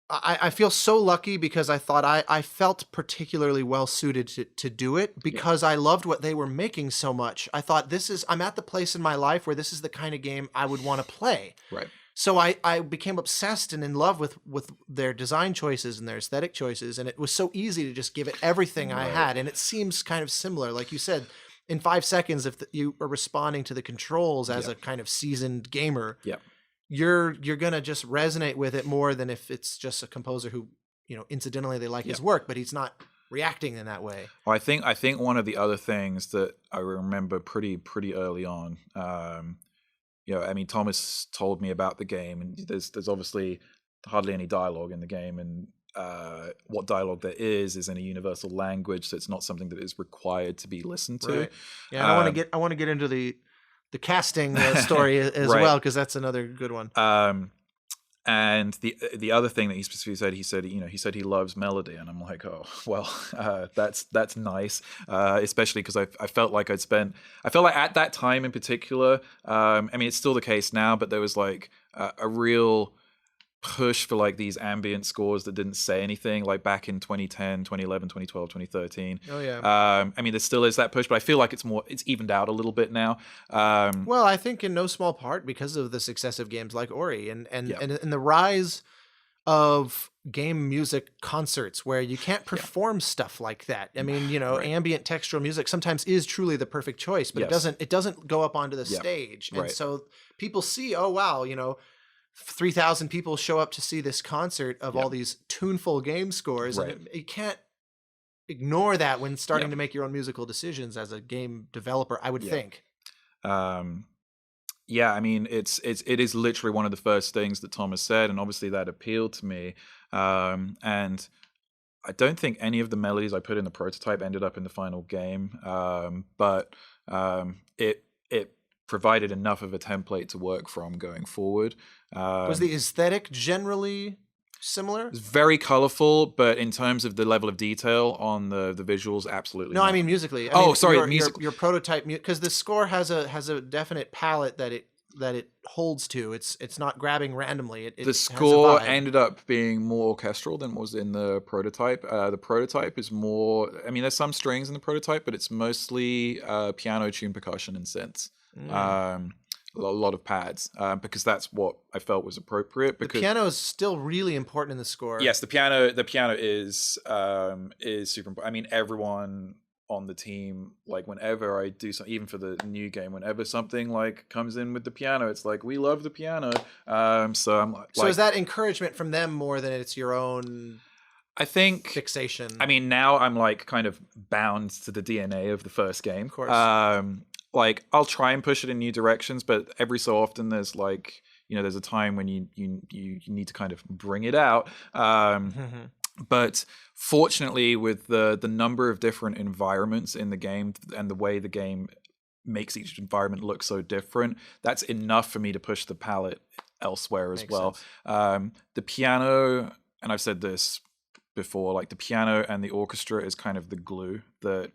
Speaker 1: I feel so lucky because I thought I felt particularly well suited to do it because I loved what they were making so much. I thought I'm at the place in my life where this is the kind of game I would want to play.
Speaker 3: Right.
Speaker 1: So I became obsessed and in love with their design choices and their aesthetic choices. And it was so easy to just give it everything I had. And it seems kind of similar. Like you said, in 5 seconds, if you are responding to the controls as a kind of seasoned gamer, you're gonna just resonate with it more than if it's just a composer who, incidentally they like his work, but he's not reacting in that way.
Speaker 3: Well, I think one of the other things that I remember pretty early on, I mean, Thomas told me about the game, and there's obviously hardly any dialogue in the game, and what dialogue there is in a universal language, so it's not something that is required to be listened to.
Speaker 1: Right. Yeah, I want to get into the casting story as
Speaker 3: Right.
Speaker 1: well, because that's another good one.
Speaker 3: And the other thing that he specifically said, he said he loves melody, and I'm like, oh well, that's nice, especially because I felt like at that time in particular, I mean it's still the case now, but there was like a real push for like these ambient scores that didn't say anything, like back in 2010, 2011, 2012, 2013.
Speaker 1: Oh yeah.
Speaker 3: I mean there still is that push, but I feel like it's evened out a little bit now.
Speaker 1: Well, I think in no small part because of the success of games like Ori and the rise of game music concerts where you can't perform stuff like that. I mean, ambient textural music sometimes is truly the perfect choice, but it doesn't go up onto the stage. And so people see, oh wow, 3,000 people show up to see this concert of all these tuneful game scores, and you can't ignore that when starting to make your own musical decisions as a game developer, I would think.
Speaker 3: Yeah, I mean, it is literally one of the first things that Thomas said, and obviously that appealed to me. And I don't think any of the melodies I put in the prototype ended up in the final game, but it provided enough of a template to work from going forward.
Speaker 1: Was the aesthetic generally similar?
Speaker 3: It's very colorful, but in terms of the level of detail on the visuals, absolutely
Speaker 1: No,
Speaker 3: not.
Speaker 1: I mean musically.
Speaker 3: Sorry, music.
Speaker 1: Your prototype, because the score has a definite palette that that it holds to. It's not grabbing randomly. It
Speaker 3: The
Speaker 1: has a
Speaker 3: score
Speaker 1: vibe.
Speaker 3: ended up being more orchestral than was in the prototype. The prototype is more. I mean, there's some strings in the prototype, but it's mostly piano, tune, percussion, and synths. A lot of pads, because that's what I felt was appropriate. Because
Speaker 1: The piano is still really important in the score.
Speaker 3: yes, the piano is super important. I mean, everyone on the team, like whenever I do something, even for the new game, whenever something like comes in with the piano, it's like we love the piano. So I'm like,
Speaker 1: So is that encouragement from them more than it's your own
Speaker 3: I think
Speaker 1: fixation?
Speaker 3: I mean, now I'm like kind of bound to the DNA of the first game. Of
Speaker 1: course.
Speaker 3: Like I'll try and push it in new directions, but every so often there's like, there's a time when you need to kind of bring it out. But fortunately, with the number of different environments in the game and the way the game makes each environment look so different, that's enough for me to push the palette elsewhere as well. The piano, and I've said this before, like the piano and the orchestra is kind of the glue that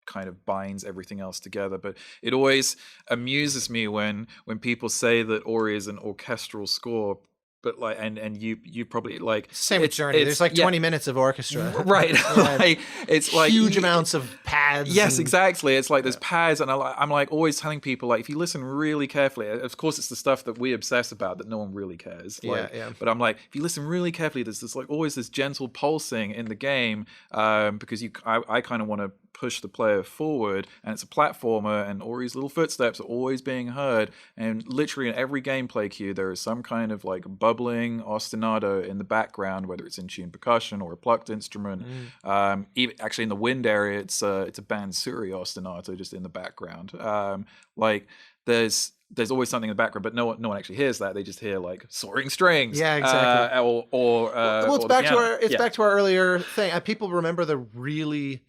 Speaker 3: kind of binds everything else together. But it always amuses me when people say that Ori is an orchestral score, but like and you probably like
Speaker 1: Same with Journey. There's like 20 minutes of orchestra.
Speaker 3: Right. Like, it's like
Speaker 1: huge amounts of pads.
Speaker 3: Yes, exactly. It's like there's pads, and I'm like always telling people, like, if you listen really carefully, of course it's the stuff that we obsess about that no one really cares. Like, but I'm like, if you listen really carefully, there's this like always this gentle pulsing in the game, because I kind of want to push the player forward, and it's a platformer, and Ori's little footsteps are always being heard, and literally in every gameplay cue there is some kind of like bubbling ostinato in the background, whether it's in tune percussion or a plucked instrument. Even actually in the wind area, it's a bansuri ostinato just in the background. Like there's always something in the background, but no one actually hears that. They just hear like soaring strings.
Speaker 1: Yeah, exactly.
Speaker 3: Well,
Speaker 1: it's back to our earlier thing. People remember the really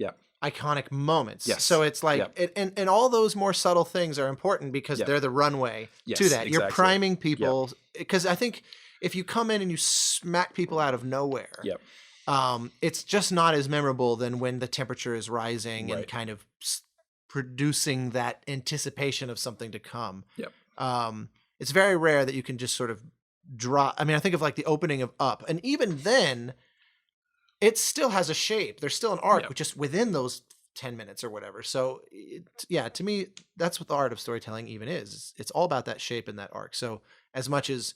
Speaker 1: iconic moments.
Speaker 3: Yes.
Speaker 1: So it's like, and all those more subtle things are important because they're the runway to that. You're priming people, because I think if you come in and you smack people out of nowhere, it's just not as memorable than when the temperature is rising and kind of producing that anticipation of something to come. It's very rare that you can just sort of drop. I mean, I think of like the opening of Up, and even then it still has a shape. There's still an arc, just within those 10 minutes or whatever. So to me, that's what the art of storytelling even is. It's all about that shape and that arc. So as much as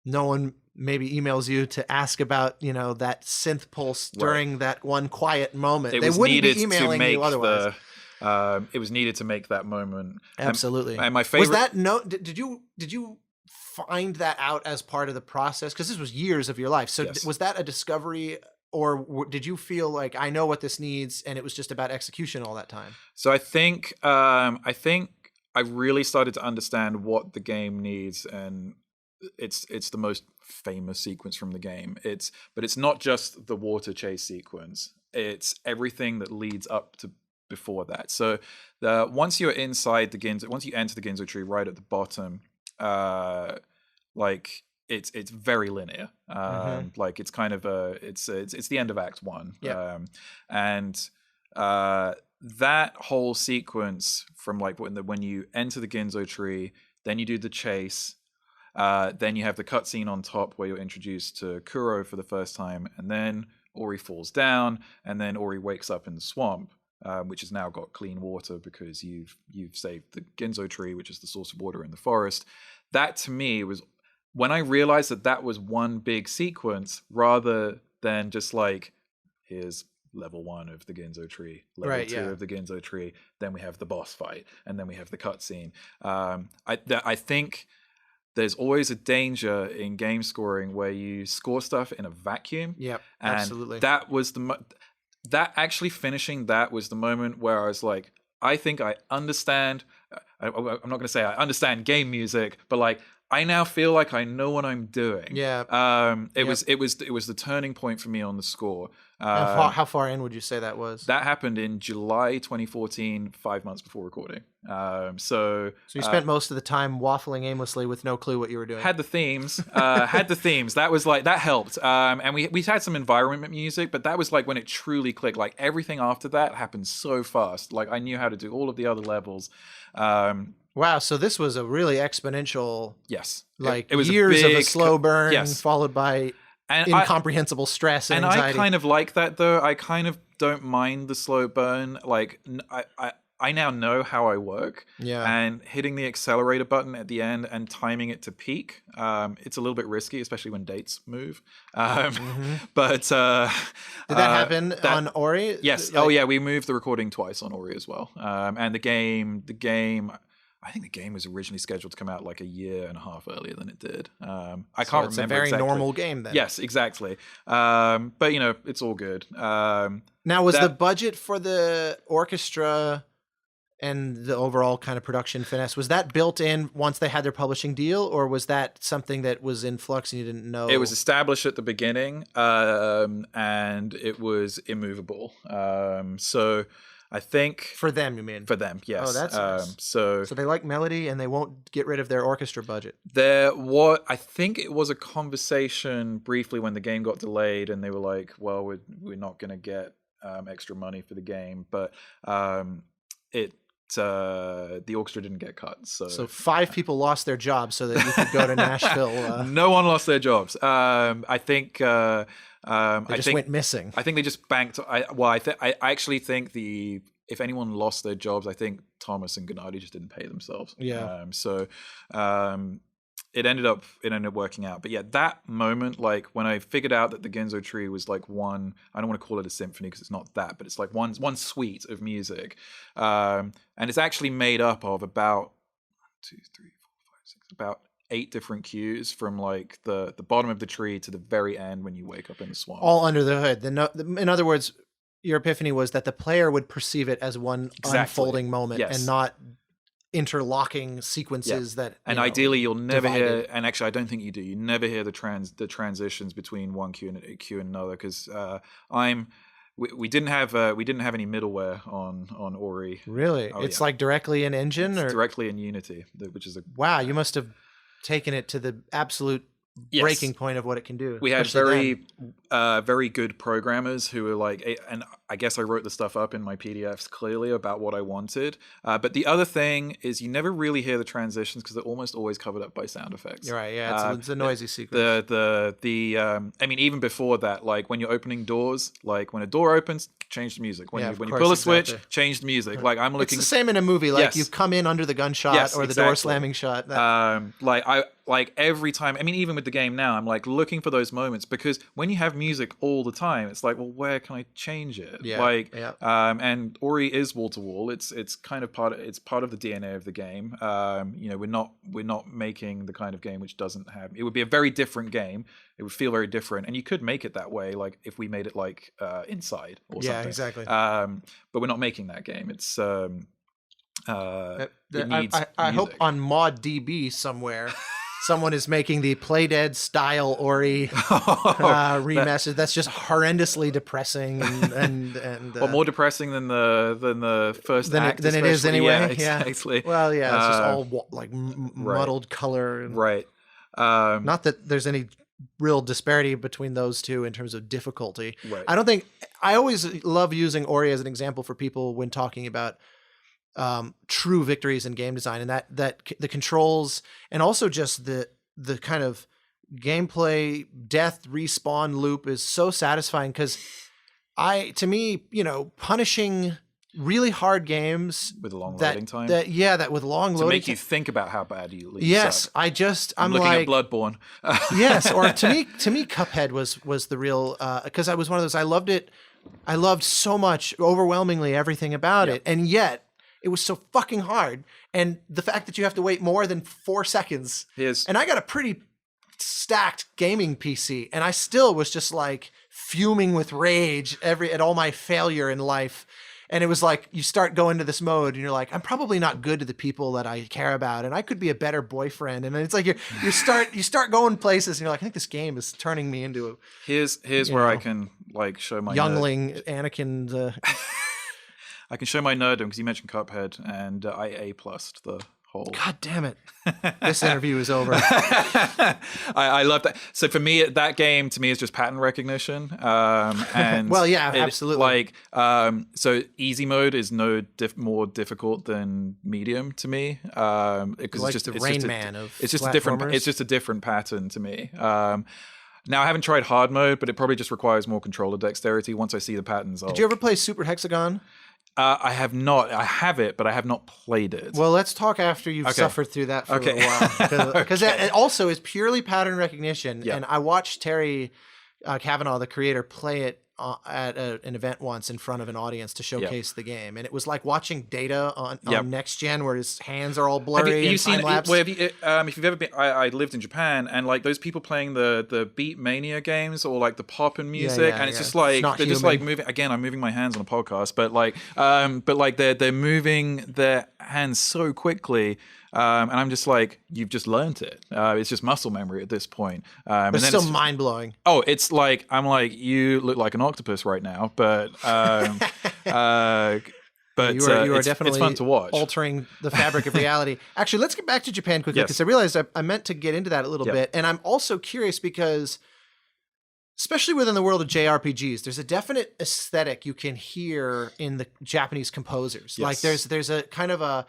Speaker 1: no one maybe emails you to ask about, that synth pulse during that one quiet moment, they wouldn't be emailing you otherwise.
Speaker 3: It was needed to make that moment.
Speaker 1: Absolutely.
Speaker 3: And my favorite
Speaker 1: was that did you find that out as part of the process? Because this was years of your life. So was that a discovery, or did you feel like, I know what this needs, and it was just about execution all that time?
Speaker 3: So I think I really started to understand what the game needs, and it's the most famous sequence from the game. But it's not just the water chase sequence. It's everything that leads up to before that. So once you're inside once you enter the Ginzo tree right at the bottom, like it's very linear. Like it's kind of it's the end of Act 1. And that whole sequence from like when you enter the Ginzo tree, then you do the chase, then you have the cutscene on top where you're introduced to Kuro for the first time, and then Ori falls down, and then Ori wakes up in the swamp, which has now got clean water because you've saved the Ginzo tree, which is the source of water in the forest. That to me was when I realized that was one big sequence, rather than just like, here's level 1 of the Ginzo tree, level 2 of the Ginzo tree, then we have the boss fight, and then we have the cutscene. I think there's always a danger in game scoring where you score stuff in a vacuum.
Speaker 1: Yep,
Speaker 3: and
Speaker 1: absolutely.
Speaker 3: That was that actually finishing that was the moment where I was like, I think I understand. I'm not going to say I understand game music, but like I now feel like I know what I'm doing. It was the turning point for me on the score.
Speaker 1: And how far in would you say that was?
Speaker 3: That happened in July 2014, 5 months before recording. So
Speaker 1: you spent most of the time waffling aimlessly with no clue what you were doing.
Speaker 3: Had the themes. That was like, that helped. And we had some environment music, but that was like when it truly clicked. Like everything after that happened so fast. Like I knew how to do all of the other levels.
Speaker 1: Wow, so this was a really exponential,
Speaker 3: Yes.
Speaker 1: like
Speaker 3: it was
Speaker 1: years of a
Speaker 3: big
Speaker 1: slow burn
Speaker 3: yes.
Speaker 1: followed by
Speaker 3: And
Speaker 1: incomprehensible stress and
Speaker 3: I
Speaker 1: anxiety.
Speaker 3: kind of like that though. I kind of don't mind the slow burn. Like I now know how I work.
Speaker 1: Yeah.
Speaker 3: And hitting the accelerator button at the end and timing it to peak, it's a little bit risky, especially when dates move. But
Speaker 1: Did that happen on Ori?
Speaker 3: Yes.
Speaker 1: Like,
Speaker 3: Oh yeah, we moved the recording twice on Ori as well. And the game. I think the game was originally scheduled to come out like a year and a half earlier than it did. I can't
Speaker 1: it's
Speaker 3: remember.
Speaker 1: a very
Speaker 3: exactly.
Speaker 1: normal game then.
Speaker 3: Yes, exactly. But you know, it's all good.
Speaker 1: Now, was the budget for the orchestra and the overall kind of production finesse, was that built in once they had their publishing deal, or was that something that was in flux and you didn't know?
Speaker 3: It was established at the beginning, and it was immovable. So I think
Speaker 1: for them, you mean?
Speaker 3: for them, yes.
Speaker 1: Oh, that's nice.
Speaker 3: So
Speaker 1: they like melody and they won't get rid of their orchestra budget.
Speaker 3: I think it was a conversation briefly when the game got delayed, and they were like, "Well, we're not going to get extra money for the game," but the orchestra didn't get cut. So
Speaker 1: 5 people lost their jobs so that you could go to Nashville.
Speaker 3: No one lost their jobs. I think
Speaker 1: they just went missing.
Speaker 3: I think they just banked. I actually think if anyone lost their jobs, I think Thomas and Gennady just didn't pay themselves.
Speaker 1: Yeah.
Speaker 3: It ended up working out. But yeah, that moment, like when I figured out that the Ginzo Tree was like one, I don't want to call it a symphony because it's not that, but it's like one suite of music. And it's actually made up of about 8 different cues from like the bottom of the tree to the very end when you wake up in the swamp.
Speaker 1: All under the hood. In other words, your epiphany was that the player would perceive it as one unfolding moment and not interlocking sequences
Speaker 3: and ideally you'll never hear, and actually I don't think you never hear the transitions between one cue and another, because we didn't have any middleware on Ori.
Speaker 1: Really? It's like directly in Engine, or
Speaker 3: directly in Unity, which is
Speaker 1: wow, you must have taken it to the absolute breaking point of what it can do.
Speaker 3: We had very good programmers who were like, and I guess I wrote the stuff up in my PDFs clearly about what I wanted. But the other thing is you never really hear the transitions because they're almost always covered up by sound effects.
Speaker 1: You're right. Yeah, it's a noisy sequence.
Speaker 3: I mean, even before that, like when you're opening doors, like when a door opens, change the music. When you pull a switch, change the music. Like I'm looking.
Speaker 1: It's the same in a movie. Like you come in under the gunshot or the door slamming shot.
Speaker 3: Like every time, I mean, even with the game now, I'm like looking for those moments, because when you have music all the time, it's like, well, where can I change it? And Ori is wall to wall. It's kind of part of the DNA of the game. We're not making the kind of game which doesn't have. It would be a very different game. It would feel very different, and you could make it that way, like if we made it like Inside or something.
Speaker 1: Yeah, exactly.
Speaker 3: But we're not making that game. It's it needs
Speaker 1: I hope
Speaker 3: music.
Speaker 1: on ModDB somewhere someone is making the Playdead style Ori remaster that's just horrendously depressing and
Speaker 3: more depressing than the first act
Speaker 1: than it is anyway.
Speaker 3: Yeah, exactly.
Speaker 1: Well, yeah, it's just all like muddled color.
Speaker 3: Right.
Speaker 1: Not that there's any real disparity between those two in terms of difficulty.
Speaker 3: Right.
Speaker 1: I always love using Ori as an example for people when talking about true victories in game design, and that the controls and also just the kind of gameplay death respawn loop is so satisfying, because to me, punishing really hard games
Speaker 3: with a long loading time.
Speaker 1: That with long loading
Speaker 3: to make you think about how bad you suck.
Speaker 1: Yes, I'm looking
Speaker 3: at Bloodborne.
Speaker 1: Yes, or to me, Cuphead was the real, because I was one of those. I loved it. I loved so much, overwhelmingly everything about it, and yet it was so fucking hard. And the fact that you have to wait more than 4 seconds. And I got a pretty stacked gaming PC, and I still was just like fuming with rage at all my failure in life. And it was like, you start going to this mode and you're like, I'm probably not good to the people that I care about, and I could be a better boyfriend. And it's like you start going places and you're like, I think this game is turning me into a
Speaker 3: here's where I can like show my
Speaker 1: youngling Anakin.
Speaker 3: I can show my nerddom, because you mentioned Cuphead, and I A+'d the hole.
Speaker 1: God damn it. This interview is over.
Speaker 3: I love that. So for me, that game to me is just pattern recognition. And
Speaker 1: well, yeah, absolutely.
Speaker 3: Like, so easy mode is no more difficult than medium to me. Because
Speaker 1: like
Speaker 3: it's just
Speaker 1: the
Speaker 3: it's
Speaker 1: Rain
Speaker 3: just
Speaker 1: Man of
Speaker 3: it's just a different.
Speaker 1: platformers.
Speaker 3: It's just a different pattern to me. Now I haven't tried hard mode, but it probably just requires more controller dexterity. Once I see the patterns,
Speaker 1: Did you ever play Super Hexagon?
Speaker 3: I have not. I have it, but I have not played it.
Speaker 1: Well, let's talk after you've suffered through that for a little while. Because it also is purely pattern recognition.
Speaker 3: Yep.
Speaker 1: And I watched Terry Kavanaugh, the creator, play it at an event once in front of an audience to showcase the game. And it was like watching Data on Next Gen, where his hands are all blurry and time-lapse.
Speaker 3: If you've ever been, I lived in Japan, and like those people playing the Beat Mania games or like the pop and music, and it's just like they're just like moving. Again, I'm moving my hands on a podcast, but like they're moving their hands so quickly. And I'm just like, you've just learned it. It's just muscle memory at this point.
Speaker 1: But it's still mind blowing.
Speaker 3: Oh, it's like, I'm like, you look like an octopus right now, but you are definitely, it's fun to watch.
Speaker 1: Altering the fabric of reality. Actually, let's get back to Japan quickly, because I realized I meant to get into that a little bit. And I'm also curious because, especially within the world of JRPGs, there's a definite aesthetic you can hear in the Japanese composers. Like there's a kind of a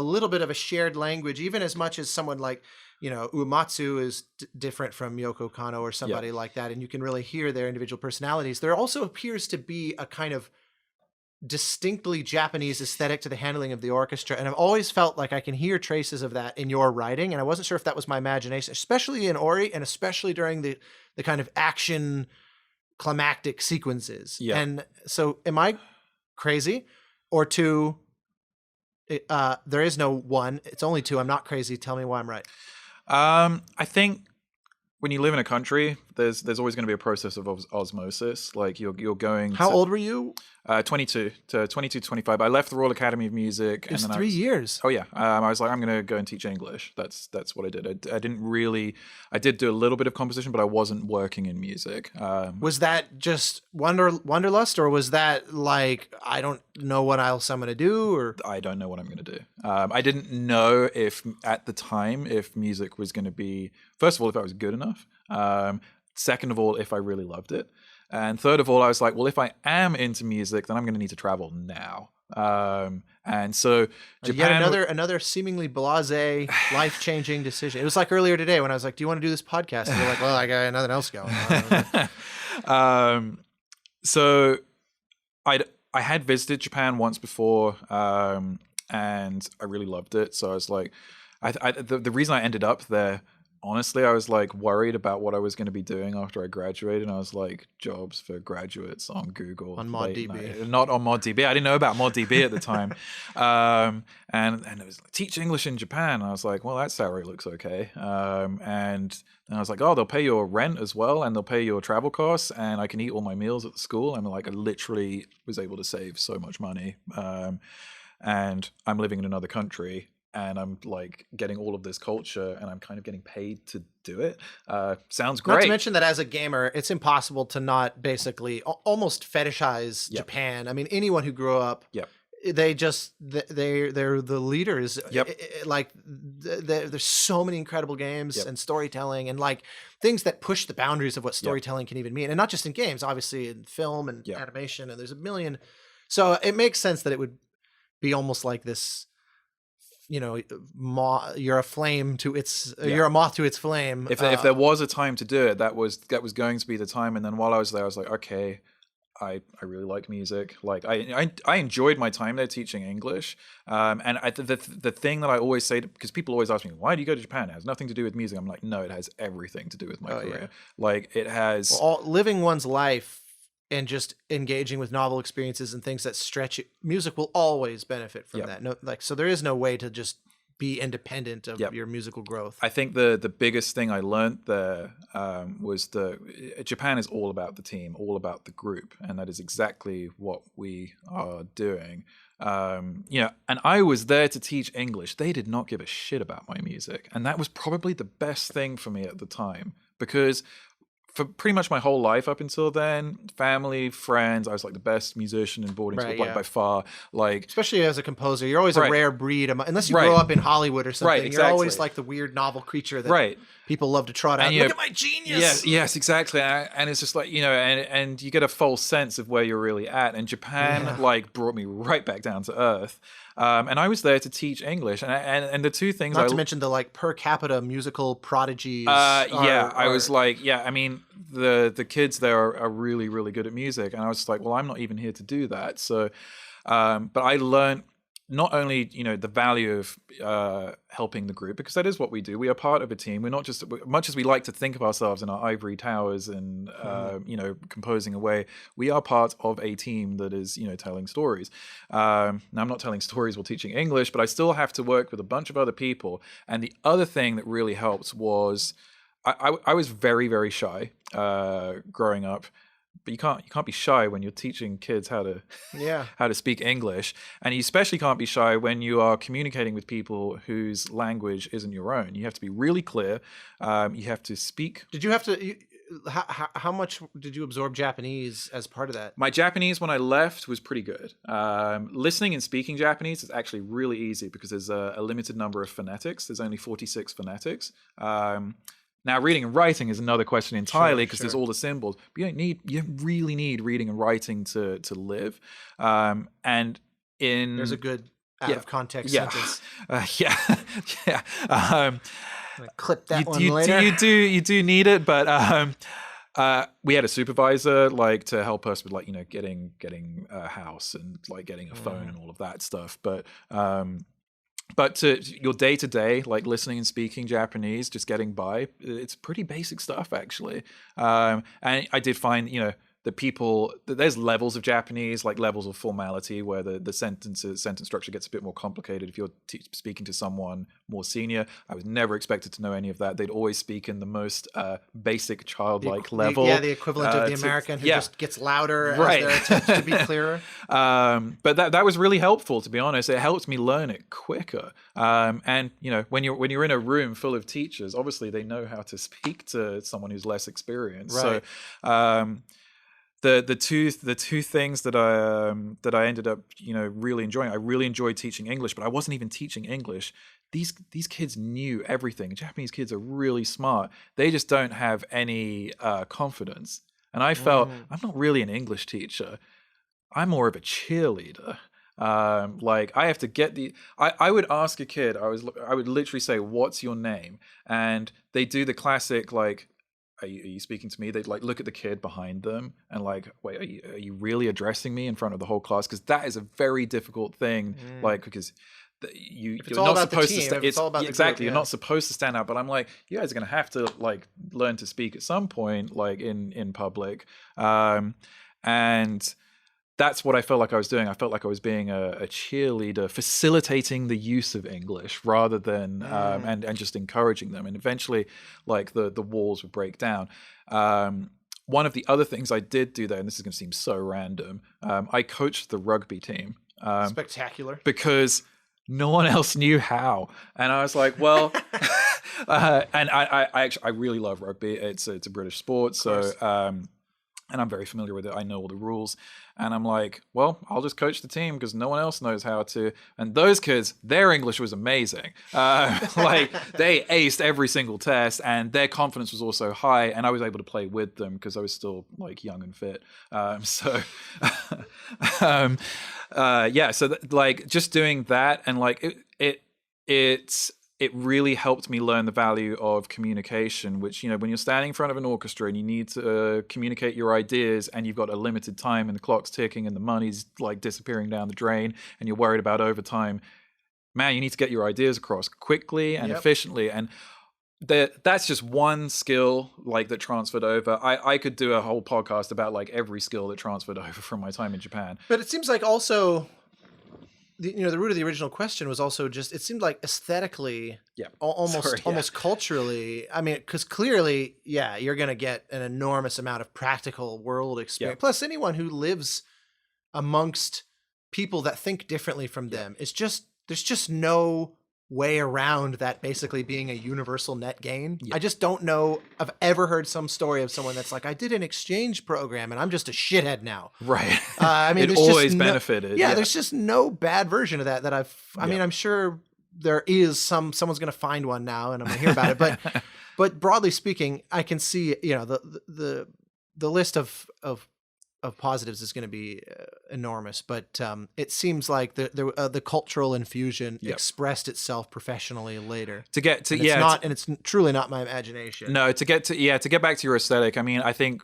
Speaker 1: little bit of a shared language, even as much as someone like, Uematsu is different from Yoko Kanno or somebody like that. And you can really hear their individual personalities. There also appears to be a kind of distinctly Japanese aesthetic to the handling of the orchestra. And I've always felt like I can hear traces of that in your writing. And I wasn't sure if that was my imagination, especially in Ori and especially during the kind of action climactic sequences.
Speaker 3: Yeah.
Speaker 1: And so am I crazy? Or two, there is no one, it's only two. I'm not crazy. Tell me why I'm right.
Speaker 3: I think when you live in a country, there's always going to be a process of osmosis. Like you're going.
Speaker 1: How old were you?
Speaker 3: 22 to 25. I left the Royal Academy of Music.
Speaker 1: It was 3 years.
Speaker 3: Oh yeah. I was like, I'm going to go and teach English. That's what I did. I didn't really. I did do a little bit of composition, but I wasn't working in music.
Speaker 1: Was that just wanderlust, or was that like, I don't know what else I'm going to do? Or
Speaker 3: I don't know what I'm going to do. I didn't know at the time if music was going to be, first of all, if I was good enough. Second of all, if I really loved it. And third of all, I was like, well, if I am into music, then I'm going to need to travel now. And so Japan...
Speaker 1: Yet another seemingly blasé, life-changing decision. It was like earlier today when I was like, do you want to do this podcast? And you're like, well, I got nothing else going on.
Speaker 3: So I had visited Japan once before, and I really loved it. So I was like, the reason I ended up there, honestly, I was like worried about what I was going to be doing after I graduated. And I was like, jobs for graduates on Google.
Speaker 1: On ModDB.
Speaker 3: Not on ModDB. I didn't know about ModDB at the time. And it was like, teach English in Japan. And I was like, well, that salary looks okay. And I was like, oh, they'll pay your rent as well. And they'll pay your travel costs. And I can eat all my meals at the school. And like, I literally was able to save so much money. And I'm living in another country. And I'm like getting all of this culture, and I'm kind of getting paid to do it. Sounds great.
Speaker 1: Not to mention that as a gamer, it's impossible to not basically almost fetishize Japan. I mean, anyone who grew up, they're the leaders. There's so many incredible games and storytelling and like things that push the boundaries of what storytelling can even mean, and not just in games, obviously in film and animation. And there's a million. So it makes sense that it would be almost like this. You're a flame to its. You're a moth to its flame.
Speaker 3: If there was a time to do it, that was going to be the time. And then while I was there, I was like, okay, I really like music. Like I enjoyed my time there teaching English. And the thing that I always say, because people always ask me, why do you go to Japan? It has nothing to do with music. I'm like, no, it has everything to do with my career. Yeah. Like it has
Speaker 1: living one's life. And just engaging with novel experiences and things that stretch it. Music will always benefit from that. So there is no way to just be independent of your musical growth.
Speaker 3: I think the biggest thing I learned there was Japan is all about the team, all about the group, and that is exactly what we are doing. And I was there to teach English. They did not give a shit about my music, and that was probably the best thing for me at the time, because for pretty much my whole life up until then, family, friends, I was like the best musician in boarding school by far. Like,
Speaker 1: especially as a composer, you're always a rare breed. Unless you grow up in Hollywood or something,
Speaker 3: exactly.
Speaker 1: You're always like the weird novel creature that people love to trot out. Look at my genius.
Speaker 3: Yes, exactly. And it's just like, and you get a false sense of where you're really at. And Japan like brought me right back down to earth. And I was there to teach English, and the two things.
Speaker 1: Not to mention the like per capita musical prodigies.
Speaker 3: I was like, I mean, the kids there are really, really good at music, and I was just like, well, I'm not even here to do that. So, but I learned not only the value of helping the group, because that is what we do. We are part of a team. We're not just, much as we like to think of ourselves in our ivory towers and composing away, we are part of a team that is telling stories. Now I'm not telling stories while teaching English, but I still have to work with a bunch of other people. And the other thing that really helped was I was very, very shy growing up. But you can't be shy when you're teaching kids how to speak English, and you especially can't be shy when you are communicating with people whose language isn't your own. You have to be really clear. You have to speak.
Speaker 1: Did you have to? How much did you absorb Japanese as part of that?
Speaker 3: My Japanese when I left was pretty good. Listening and speaking Japanese is actually really easy because there's a limited number of phonetics. There's only 46 phonetics. Now, reading and writing is another question entirely because there's all the symbols. But you don't really need reading and writing to live. And there's
Speaker 1: a good out of context sentence. Clip that one later.
Speaker 3: You do need it, but we had a supervisor like to help us with like getting a house and like getting a phone and all of that stuff. But to your day-to-day, like listening and speaking Japanese, just getting by, it's pretty basic stuff, actually. And I did find, there's levels of Japanese, like levels of formality, where the sentence structure gets a bit more complicated if you're speaking to someone more senior. I was never expected to know any of that. They'd always speak in the most basic childlike level.
Speaker 1: The equivalent of the American who just gets louder as their attempts to be clearer.
Speaker 3: But that was really helpful, to be honest. It helped me learn it quicker. And when you're in a room full of teachers, obviously they know how to speak to someone who's less experienced. Right. So. The two things that I ended up really enjoying. I really enjoyed teaching English, but I wasn't even teaching English. These kids knew everything. Japanese kids are really smart. They just don't have any confidence. And I felt I'm not really an English teacher. I'm more of a cheerleader. Like I have to get I would ask a kid. I would literally say, "What's your name?" And they do the classic like. Are you speaking to me? They'd like look at the kid behind them and like, wait, are you really addressing me in front of the whole class? Because that is a very difficult thing. Like because you're not supposed to stand. Exactly. You're not supposed to stand out. But I'm like, you guys are gonna have to like learn to speak at some point, like in public. And that's what I felt like I was doing. I felt like I was being a cheerleader, facilitating the use of English rather than and just encouraging them. And eventually, like the walls would break down. One of the other things I did do there, and this is going to seem so random, I coached the rugby team.
Speaker 1: Spectacular.
Speaker 3: Because no one else knew how, and I was like, well. And I really love rugby. It's a British sport, so. And I'm very familiar with it. I know all the rules. And I'm like, well, I'll just coach the team because no one else knows how to. And those kids, their English was amazing. Like they aced every single test and their confidence was also high. And I was able to play with them because I was still like young and fit. So like just doing that and like it really helped me learn the value of communication, which, when you're standing in front of an orchestra and you need to communicate your ideas and you've got a limited time and the clock's ticking and the money's like disappearing down the drain and you're worried about overtime, man, you need to get your ideas across quickly and efficiently. And that's just one skill like that transferred over. I could do a whole podcast about like every skill that transferred over from my time in Japan.
Speaker 1: But it seems like also... the root of the original question was also just, it seemed like aesthetically, almost culturally. I mean, because clearly, you're going to get an enormous amount of practical world experience. Plus, anyone who lives amongst people that think differently from them, there's just no way around that basically being a universal net gain. I just don't know. I've ever heard some story of someone that's like, I did an exchange program and I'm just a shithead now.
Speaker 3: Right.
Speaker 1: I mean,
Speaker 3: it
Speaker 1: there's
Speaker 3: always
Speaker 1: just
Speaker 3: benefited.
Speaker 1: Yeah, there's just no bad version of that I mean, I'm sure there is someone's going to find one now and I'm going to hear about it. But broadly speaking, I can see, the list of positives is going to be enormous, but it seems like the cultural infusion expressed itself professionally later. And it's truly not my imagination.
Speaker 3: No, to get back to your aesthetic. I mean, I think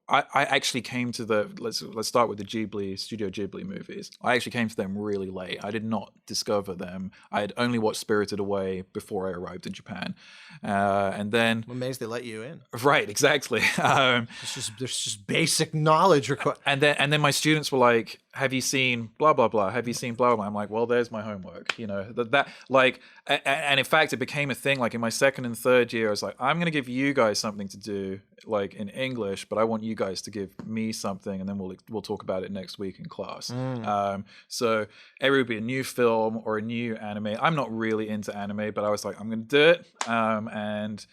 Speaker 3: I actually came to let's start with the Studio Ghibli movies. I actually came to them really late. I did not discover them. I had only watched Spirited Away before I arrived in Japan, and then
Speaker 1: I'm amazed they let you in.
Speaker 3: Right, exactly.
Speaker 1: There's just basic knowledge required.
Speaker 3: And then my students were like, "Have you seen blah blah blah? Have you seen blah blah?" I'm like, "Well, there's my homework." And in fact, it became a thing. Like in my second and third year, I was like, "I'm going to give you guys something to do, like in English, but I want you guys to give me something, and then we'll talk about it next week in class." So every would be a new film or a new anime. I'm not really into anime, but I was like, I'm going to do it, and.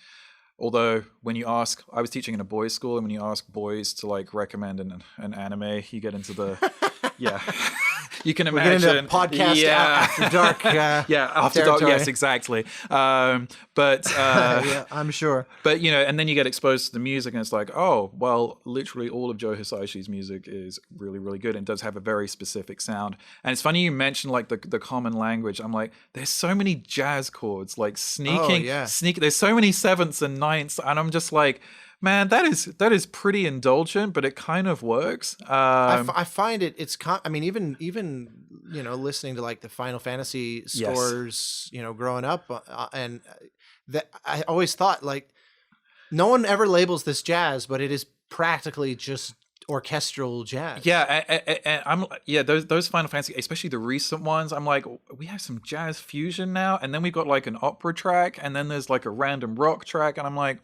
Speaker 3: Although when you ask, I was teaching in a boys' school, and when you ask boys to like recommend an anime, you get into the you can imagine.
Speaker 1: We get into podcast after dark.
Speaker 3: After dark. Yes, exactly. But
Speaker 1: I'm sure.
Speaker 3: But and then you get exposed to the music, and it's like, oh, well, literally all of Joe Hisaishi's music is really, really good, and does have a very specific sound. And it's funny you mentioned like the common language. I'm like, there's so many jazz chords, like sneaking. There's so many sevenths and ninths, and I'm just like, man, that is pretty indulgent, but it kind of works.
Speaker 1: I find it's. I mean, even listening to like the Final Fantasy scores, growing up, and that I always thought like, no one ever labels this jazz, but it is practically just orchestral jazz.
Speaker 3: And I'm those Final Fantasy, especially the recent ones, I'm like, we have some jazz fusion now, and then we've got like an opera track, and then there's like a random rock track, and I'm like,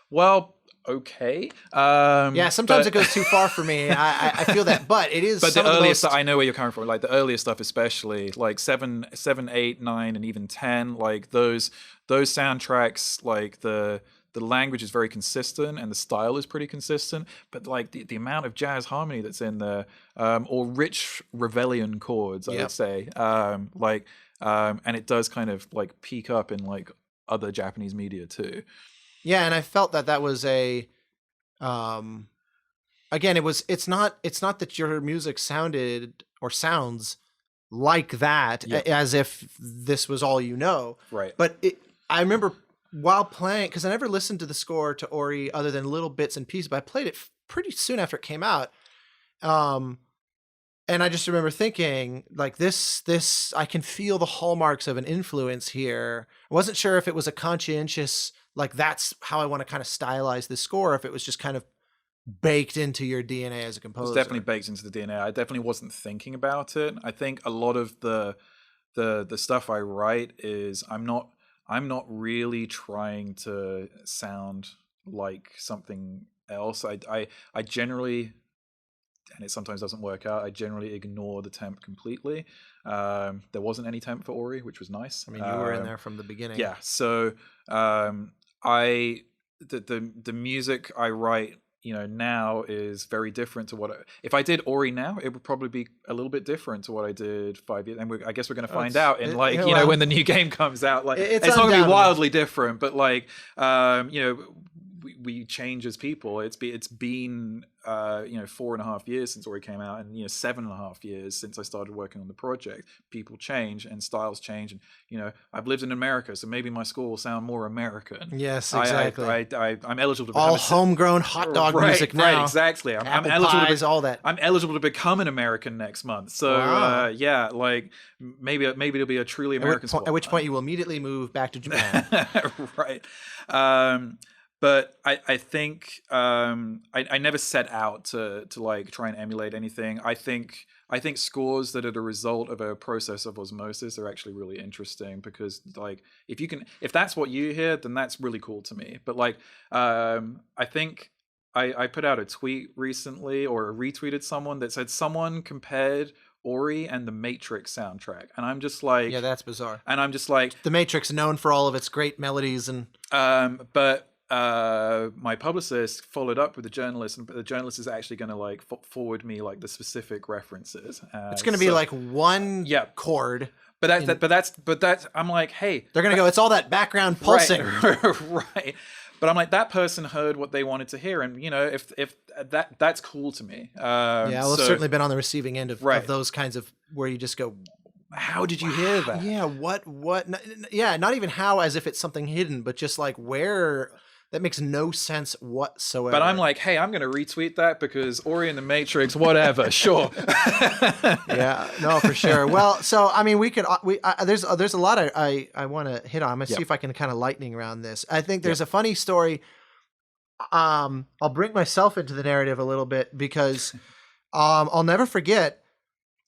Speaker 3: well. Okay.
Speaker 1: Sometimes it goes too far for me. I feel that, but it is.
Speaker 3: But the earliest, I know where you're coming from. Like the earlier stuff, especially like 7, 8, 9, and even 10. Like those soundtracks, like the language is very consistent and the style is pretty consistent. But like the amount of jazz harmony that's in there, or rich Ravellian chords, I would say, and it does kind of like peak up in like other Japanese media too.
Speaker 1: Yeah, and I felt that was a, again, it's not that your music sounded or sounds like that as if this was all you know.
Speaker 3: Right.
Speaker 1: But I remember while playing, because I never listened to the score to Ori other than little bits and pieces, but I played it pretty soon after it came out. And I just remember thinking like this, I can feel the hallmarks of an influence here. I wasn't sure if it was a conscientious, like that's how I want to kind of stylize this score, if it was just kind of baked into your DNA as a composer.
Speaker 3: It's definitely baked into the DNA. I definitely wasn't thinking about it. I think a lot of the stuff I write is I'm not really trying to sound like something else. I generally, and it sometimes doesn't work out, I generally ignore the temp completely. There wasn't any temp for Ori, which was nice.
Speaker 1: I mean, you were in there from the beginning.
Speaker 3: Yeah. So the music I write, now is very different to if I did Ori now, it would probably be a little bit different to what I did 5 years. And I guess we're going to find out in when the new game comes out. Like it's not going to be wildly different, but like we change as people. It's been 4.5 years since Ori came out, and 7.5 years since I started working on the project. People change and styles change, and I've lived in America, so maybe my score will sound more American.
Speaker 1: Yes, exactly.
Speaker 3: I'm eligible to become
Speaker 1: all homegrown hot dog music now.
Speaker 3: Right, exactly. I'm eligible to all that. I'm eligible to become an American next month. So like maybe it'll be a truly American score.
Speaker 1: At which point you will immediately move back to Japan.
Speaker 3: Right. But I think I never set out to like try and emulate anything. I think scores that are the result of a process of osmosis are actually really interesting, because like if that's what you hear, then that's really cool to me. But like I think I put out a tweet recently, or retweeted someone that said someone compared Ori and the Matrix soundtrack, and I'm just like,
Speaker 1: Yeah, that's bizarre.
Speaker 3: and I'm just like,
Speaker 1: The Matrix, known for all of its great melodies and
Speaker 3: but my publicist followed up with the journalist, and the journalist is actually going to like forward me like the specific references.
Speaker 1: it's going to be like one chord.
Speaker 3: But that's I'm like, hey,
Speaker 1: They're going to go, it's all that background pulsing.
Speaker 3: right. But I'm like, that person heard what they wanted to hear, and you know, if that's cool to me.
Speaker 1: I've certainly been on the receiving end of those kinds of where you just go,
Speaker 3: how did you hear that?
Speaker 1: Yeah, what? Yeah, not even how, as if it's something hidden, but just like where. That makes no sense whatsoever.
Speaker 3: But I'm like, hey, I'm going to retweet that because Ori and the Matrix, whatever, sure.
Speaker 1: Yeah, no, for sure. Well, so I mean, there's a lot I want to hit on. I'm gonna see if I can kind of lightning around this. I think there's a funny story. I'll bring myself into the narrative a little bit because I'll never forget.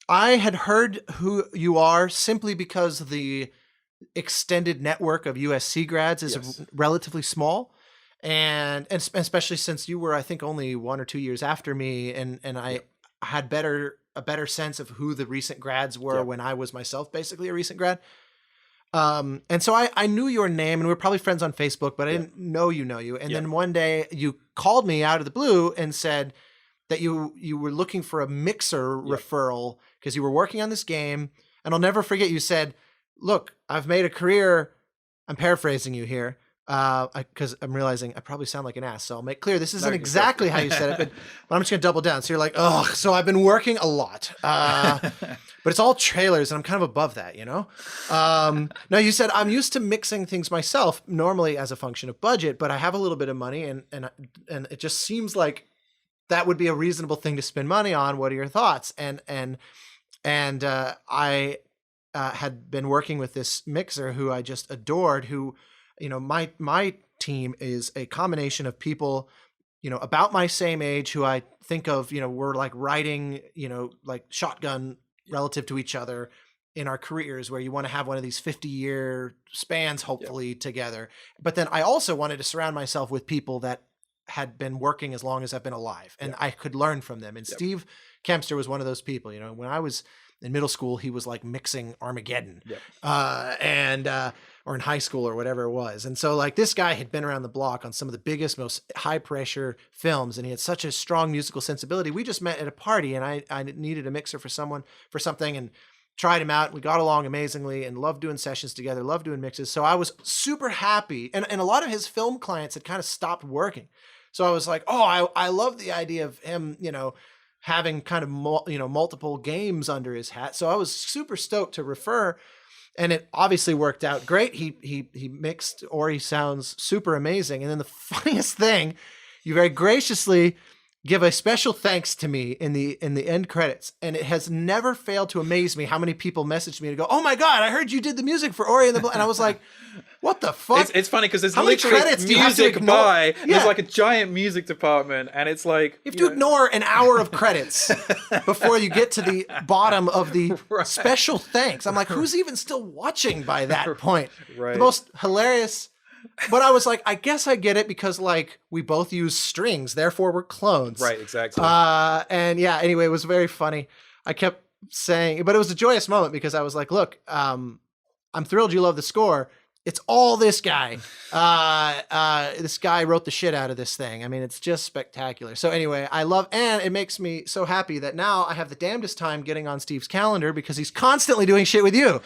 Speaker 1: I had heard who you are simply because the extended network of USC grads is relatively small. And especially since you were, I think, only 1 or 2 years after me, and I had a better sense of who the recent grads were when I was myself basically a recent grad. And so I knew your name, and we were probably friends on Facebook, but I didn't know you. And then one day you called me out of the blue and said that you were looking for a mixer referral because you were working on this game. And I'll never forget, you said, look, I've made a career. I'm paraphrasing you here. Because I'm realizing I probably sound like an ass, so I'll make clear this isn't exactly how you said it, but I'm just gonna double down. So you're like, oh, so I've been working a lot, but it's all trailers, and I'm kind of above that, you know. No, you said I'm used to mixing things myself, normally as a function of budget, but I have a little bit of money, and it just seems like that would be a reasonable thing to spend money on. What are your thoughts? And I had been working with this mixer who I just adored, who. You know, my team is a combination of people, you know, about my same age who I think of, you know, we're like riding, you know, like shotgun relative to each other in our careers, where you want to have one of these 50-year spans, hopefully together. But then I also wanted to surround myself with people that had been working as long as I've been alive, and I could learn from them. And Steve Kempster was one of those people. You know, when I was in middle school, he was like mixing Armageddon, or in high school or whatever it was. And so like this guy had been around the block on some of the biggest, most high pressure films, and he had such a strong musical sensibility. We just met at a party, and I needed a mixer for something, and tried him out. We got along amazingly and loved doing sessions together, loved doing mixes. So I was super happy. And a lot of his film clients had kind of stopped working. So I was like, oh, I love the idea of him, you know, having kind of, multiple games under his hat. So I was super stoked to refer. And it obviously worked out great. He mixed Ori sounds super amazing. And then the funniest thing, you very graciously give a special thanks to me in the end credits. And it has never failed to amaze me how many people messaged me to go, oh my God, I heard you did the music for Ori and the and I was like, what the fuck?
Speaker 3: It's funny because there's
Speaker 1: how many
Speaker 3: literally
Speaker 1: credits do you have to
Speaker 3: music
Speaker 1: ignore?
Speaker 3: by. There's like a giant music department, and it's like
Speaker 1: you have to ignore an hour of credits before you get to the bottom of the special thanks. I'm like, who's even still watching by that point?
Speaker 3: Right.
Speaker 1: The most hilarious. But I was like, I guess I get it because like we both use strings, therefore we're clones.
Speaker 3: Right, exactly.
Speaker 1: And yeah, anyway, it was very funny. I kept saying, but it was a joyous moment because I was like, look, I'm thrilled you love the score. It's all this guy. This guy wrote the shit out of this thing. I mean, it's just spectacular. So anyway, and it makes me so happy that now I have the damnedest time getting on Steve's calendar because he's constantly doing shit with you.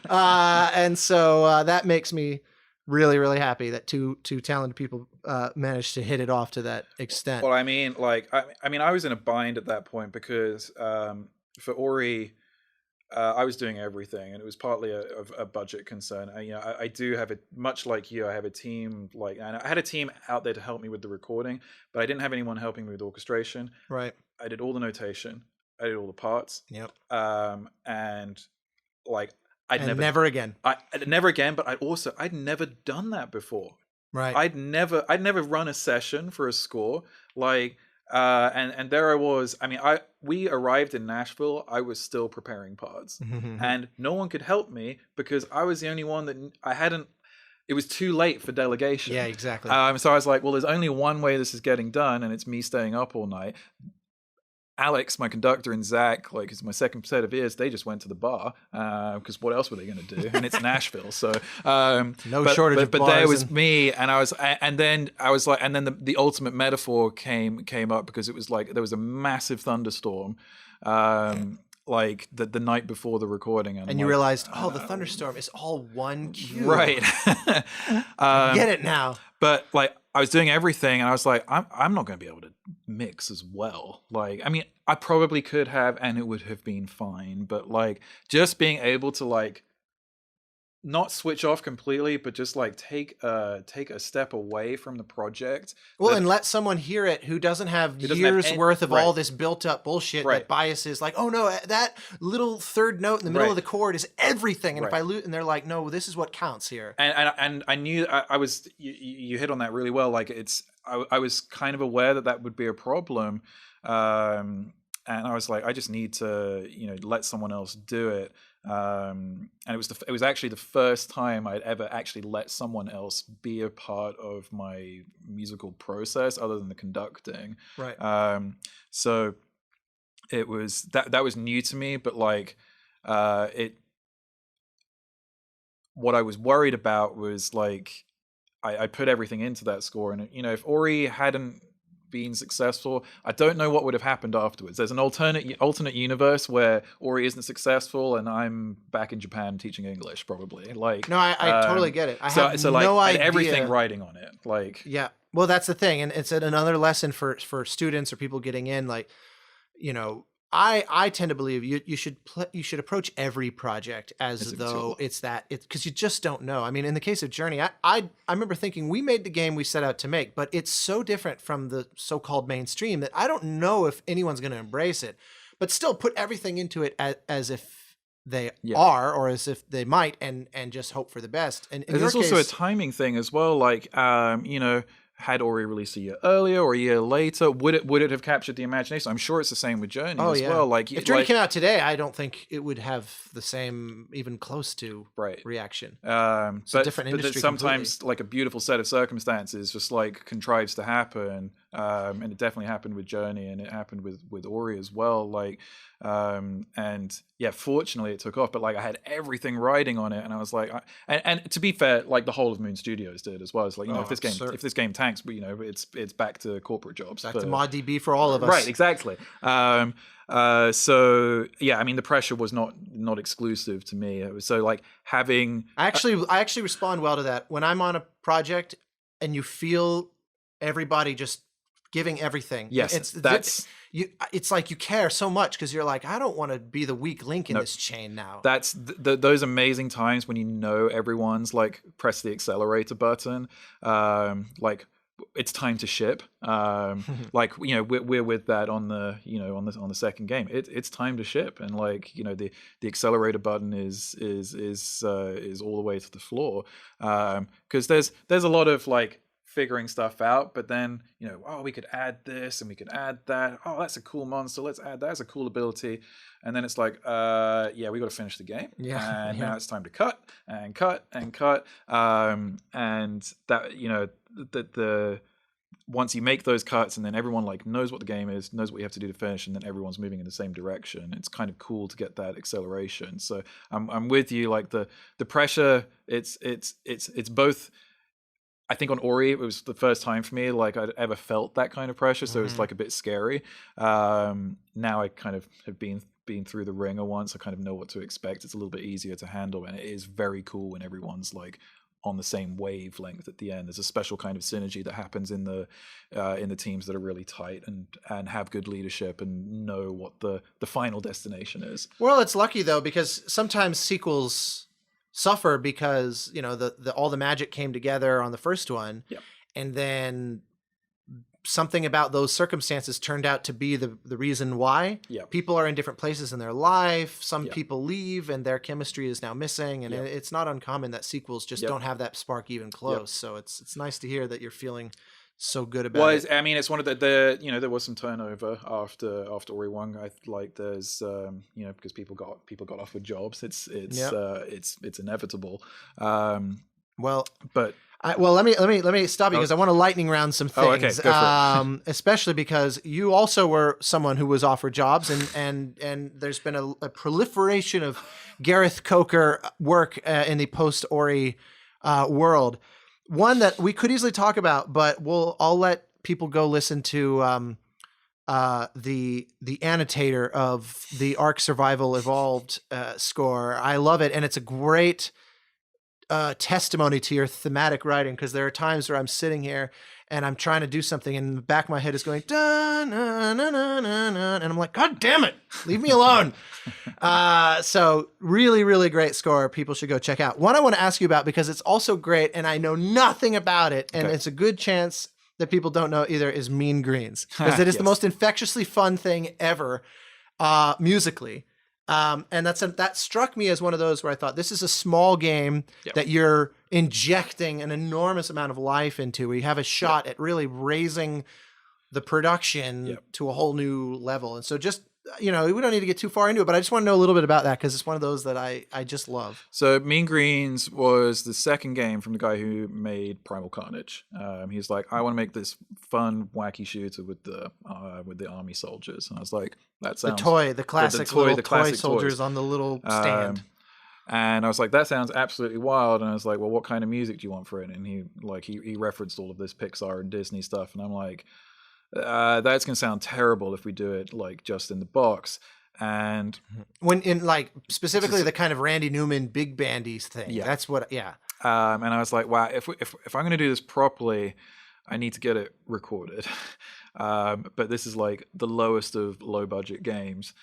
Speaker 1: And so that makes me really, really happy that two talented people managed to hit it off to that extent.
Speaker 3: Well, I mean, I was in a bind at that point because for Ori, I was doing everything, and it was partly a budget concern. I do have much like you. I have a team, and I had a team out there to help me with the recording, but I didn't have anyone helping me with orchestration.
Speaker 1: Right.
Speaker 3: I did all the notation. I did all the parts.
Speaker 1: Yep.
Speaker 3: And like.
Speaker 1: Never again.
Speaker 3: Never again, but I'd never done that before.
Speaker 1: Right.
Speaker 3: I'd never run a session for a score. And there I was. I mean, we arrived in Nashville. I was still preparing parts, and no one could help me because I was the only one that I hadn't. It was too late for delegation.
Speaker 1: Yeah, exactly.
Speaker 3: So I was like, well, there's only one way this is getting done, and it's me staying up all night. Alex, my conductor, and Zach, like it's my second set of ears, they just went to the bar because what else were they going to do? And it's Nashville, so
Speaker 1: No shortage of
Speaker 3: But
Speaker 1: bars
Speaker 3: there was
Speaker 1: and-
Speaker 3: me, and then the ultimate metaphor came up because it was like there was a massive thunderstorm. Like the night before the recording,
Speaker 1: And you realized, the thunderstorm is all one cue.
Speaker 3: right.
Speaker 1: Get it now.
Speaker 3: But like I was doing everything, and I was like, I'm not going to be able to mix as well. Like, I mean, I probably could have, and it would have been fine. But like, just being able to like not switch off completely, but just like take a step away from the project.
Speaker 1: Well, and let someone hear it who doesn't have years worth of all this built up bullshit that biases like, oh no, that little third note in the middle of the chord is everything. And if I lose, and they're like, no, this is what counts here.
Speaker 3: And I knew I was, you hit on that really well. Like I was kind of aware that would be a problem. And I was like, I just need to, let someone else do it. And it was actually the first time I'd ever actually let someone else be a part of my musical process other than the conducting.
Speaker 1: Right.
Speaker 3: So it was that was new to me, but like what I was worried about was like I put everything into that score, and if Ori hadn't been successful, I don't know what would have happened afterwards. There's an alternate universe where Ori isn't successful and I'm back in Japan teaching English, probably. Like,
Speaker 1: no, I totally get it. I have no
Speaker 3: like,
Speaker 1: idea.
Speaker 3: everything riding on it. Like,
Speaker 1: yeah. Well, that's the thing, and it's another lesson for students or people getting in. Like, I tend to believe you should approach every project as though it's because you just don't know. I mean, in the case of Journey, I remember thinking we made the game we set out to make, but it's so different from the so-called mainstream that I don't know if anyone's going to embrace it. But still, put everything into it as if they are, or as if they might, and just hope for the best. And
Speaker 3: there's also a timing thing as well. Like, had Ori released a year earlier or a year later, would it have captured the imagination? I'm sure it's the same with Journey as well. Like,
Speaker 1: if Journey came out today, I don't think it would have the same, even close to reaction. It's a different industry. But
Speaker 3: sometimes,
Speaker 1: completely.
Speaker 3: like a beautiful set of circumstances, just like contrives to happen, and it definitely happened with Journey, and it happened with Ori as well. Like, and yeah, fortunately it took off. But like, I had everything riding on it, and I was like, and to be fair, like the whole of Moon Studios did as well. It's like, if this game tanks, but it's back to corporate jobs,
Speaker 1: back to ModDB for all of us,
Speaker 3: right? Exactly. So yeah, I mean, the pressure was not exclusive to me. It was so like having.
Speaker 1: I actually respond well to that when I'm on a project and you feel everybody just giving everything.
Speaker 3: Yes,
Speaker 1: it's like you care so much because you're like, I don't want to be the weak link in this chain now.
Speaker 3: That's those amazing times when everyone's like press the accelerator button, like it's time to ship. Like we're with that on the on the second game. It's time to ship, and like the accelerator button is all the way to the floor, because there's a lot of like figuring stuff out, but then we could add this and we could add that. Oh, that's a cool monster, let's add that. That's a cool ability. And then it's like we got to finish the game, and now it's time to cut and cut and cut, and that the once you make those cuts and then everyone like knows what the game is, knows what you have to do to finish, and then everyone's moving in the same direction, it's kind of cool to get that acceleration. So I'm with you. Like the pressure, it's both. I think on Ori, it was the first time for me like I'd ever felt that kind of pressure, so it's like a bit scary. Now I kind of have been through the ringer once. I kind of know what to expect. It's a little bit easier to handle, and it is very cool when everyone's like on the same wavelength at the end. There's a special kind of synergy that happens in the teams that are really tight and have good leadership and know what the final destination is.
Speaker 1: Well, it's lucky though, because sometimes sequels suffer because all the magic came together on the first one, and then something about those circumstances turned out to be the reason why. People are in different places in their life. Some people leave and their chemistry is now missing, and it's not uncommon that sequels just don't have that spark even close. So it's nice to hear that you're feeling so good about it.
Speaker 3: I mean, it's one of the there was some turnover after Ori 1. I like there's because people got offered jobs. It's inevitable.
Speaker 1: Well,
Speaker 3: but
Speaker 1: Well, let me stop you because I want to lightning round some things.
Speaker 3: Oh, okay, go for it.
Speaker 1: Especially because you also were someone who was offered jobs, and there's been a proliferation of Gareth Coker work in the post Ori world. One that we could easily talk about, but I'll let people go listen to the annotator of the Ark Survival Evolved score. I love it, and it's a great testimony to your thematic writing, because there are times where I'm sitting here and I'm trying to do something and the back of my head is going da, na, na, na, na, na, and I'm like, God damn it, leave me alone. So really, really great score. People should go check out. One I want to ask you about, because it's also great and I know nothing about it, and it's a good chance that people don't know either, is Mean Greens, because it is the most infectiously fun thing ever musically. And that struck me as one of those where I thought, this is a small game that you're injecting an enormous amount of life into, where you have a shot at really raising the production to a whole new level. And so just, we don't need to get too far into it, but I just want to know a little bit about that, because it's one of those that I just love. So
Speaker 3: Mean Greens was the second game from the guy who made Primal Carnage. He's like, I want to make this fun, wacky shooter with the army soldiers. And I was like, that sounds...
Speaker 1: the classic toy soldiers on the little stand.
Speaker 3: And I was like, that sounds absolutely wild. And I was like, well, what kind of music do you want for it? And he referenced all of this Pixar and Disney stuff. And I'm like... that's gonna sound terrible if we do it like just in the box. And
Speaker 1: when in like specifically the kind of Randy Newman big bandy thing, that's what. And
Speaker 3: I was like, wow, if I'm gonna do this properly, I need to get it recorded. But this is like the lowest of low budget games.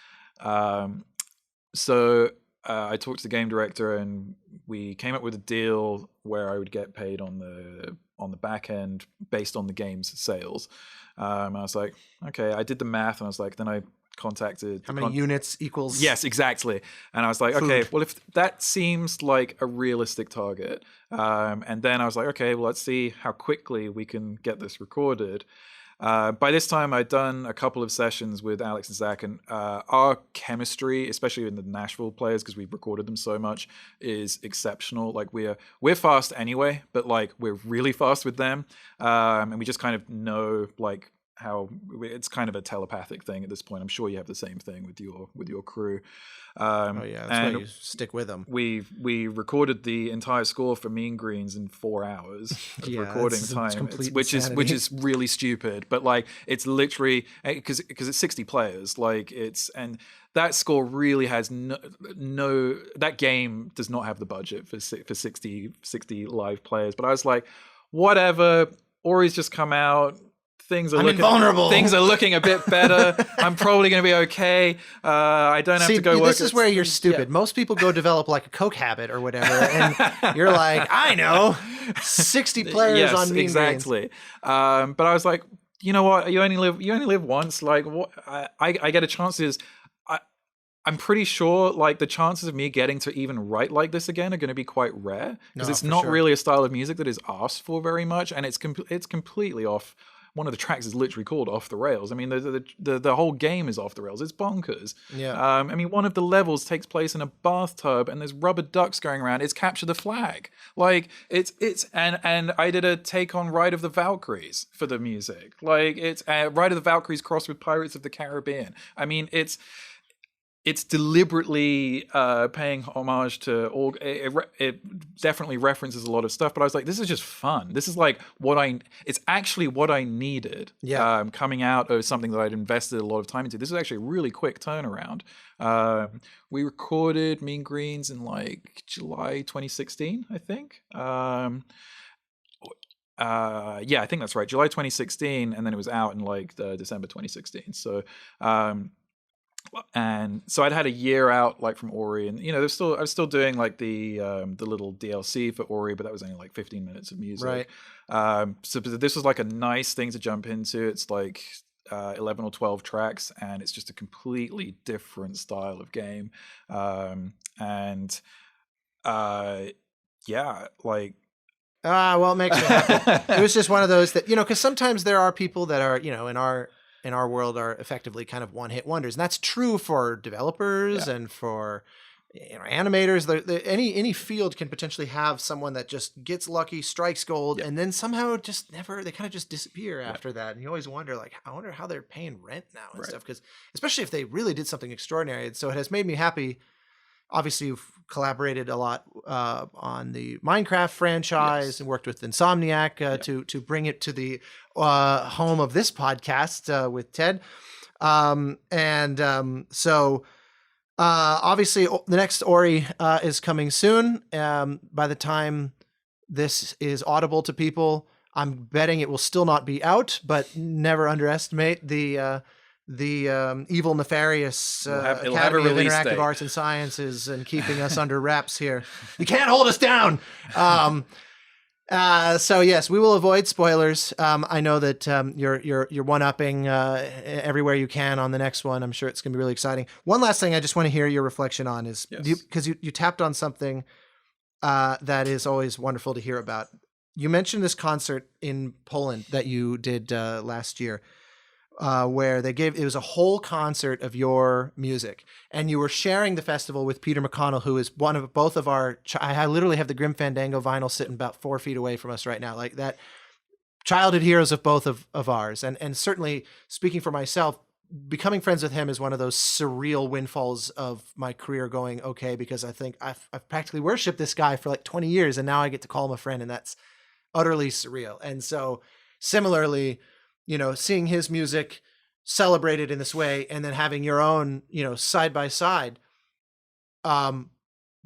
Speaker 3: So I talked to the game director and we came up with a deal where I would get paid on the back end based on the game's sales. And I was like, okay, I did the math, and I was like, then I contacted...
Speaker 1: How many units equals...
Speaker 3: Yes, exactly. And I was like, okay, well, if that seems like a realistic target. And then I was like, okay, well, let's see how quickly we can get this recorded. By this time, I'd done a couple of sessions with Alex and Zach, and our chemistry, especially in the Nashville players, because we've recorded them so much, is exceptional. Like we're fast anyway, but like we're really fast with them, and we just kind of know like how it's kind of a telepathic thing at this point. I'm sure you have the same thing with your crew.
Speaker 1: That's why you stick with them.
Speaker 3: We recorded the entire score for Mean Greens in 4 hours of recording time, which is really stupid. But like it's literally because it's 60 players. Like and that score really has no. That game does not have the budget for 60 live players. But I was like, whatever. Ori's just come out. Things are looking a bit better. I'm probably going to be okay. I don't have to go work.
Speaker 1: This is where you're stupid. Most people go develop like a Coke habit or whatever, and you're like, I know, 60 players on Mean
Speaker 3: exactly. But I was like, you know what? You only live once. Like, what? I get a chance. I'm pretty sure like the chances of me getting to even write like this again are going to be quite rare, because it's not really a style of music that is asked for very much, and it's completely off. One of the tracks is literally called Off the Rails. I mean, the whole game is off the rails. It's bonkers.
Speaker 1: Yeah.
Speaker 3: I mean, one of the levels takes place in a bathtub and there's rubber ducks going around. It's Capture the Flag. Like and I did a take on Ride of the Valkyries for the music. Like it's Ride of the Valkyries crossed with Pirates of the Caribbean. I mean, it's deliberately paying homage to all. It definitely references a lot of stuff, but I was like, this is just fun. This is like it's actually what I needed.
Speaker 1: Yeah.
Speaker 3: Coming out of something that I'd invested a lot of time into. This is actually a really quick turnaround. We recorded Mean Greens in like July 2016, I think. I think that's right. July 2016, and then it was out in like December 2016. So. And so I'd had a year out like from Ori, and I was still doing like the little DLC for Ori, but that was only like 15 minutes of music.
Speaker 1: Right.
Speaker 3: So this was like a nice thing to jump into. It's like 11 or 12 tracks, and it's just a completely different style of game. Well,
Speaker 1: it makes me happy. It was just one of those that, because sometimes there are people that are, in our world are effectively kind of one-hit wonders. And that's true for developers and for animators, any field can potentially have someone that just gets lucky, strikes gold, and then somehow they kind of just disappear after that. And you always wonder, like, I wonder how they're paying rent now and stuff, because especially if they really did something extraordinary. And so it has made me happy. Obviously, you've collaborated a lot on the Minecraft franchise and worked with Insomniac to bring it to the home of this podcast with Ted. Obviously, the next Ori is coming soon. By the time this is audible to people, I'm betting it will still not be out, but never underestimate the evil, nefarious Academy of Interactive Arts and Sciences and keeping us under wraps here. You can't hold us down. So yes, we will avoid spoilers. I know that you're one-upping everywhere you can on the next one. I'm sure it's going to be really exciting. One last thing I just want to hear your reflection on is because you tapped on something that is always wonderful to hear about. You mentioned this concert in Poland that you did last year. Where it was a whole concert of your music, and you were sharing the festival with Peter Mcconnell, who is one of both of our. I literally have the Grim Fandango vinyl sitting about 4 feet away from us right now, like that. Childhood heroes of both of ours, and certainly speaking for myself, becoming friends with him is one of those surreal windfalls of my career. Going okay, because I think I've practically worshipped this guy for like 20 years, and now I get to call him a friend, and that's utterly surreal. And so similarly, seeing his music celebrated in this way and then having your own, side by side,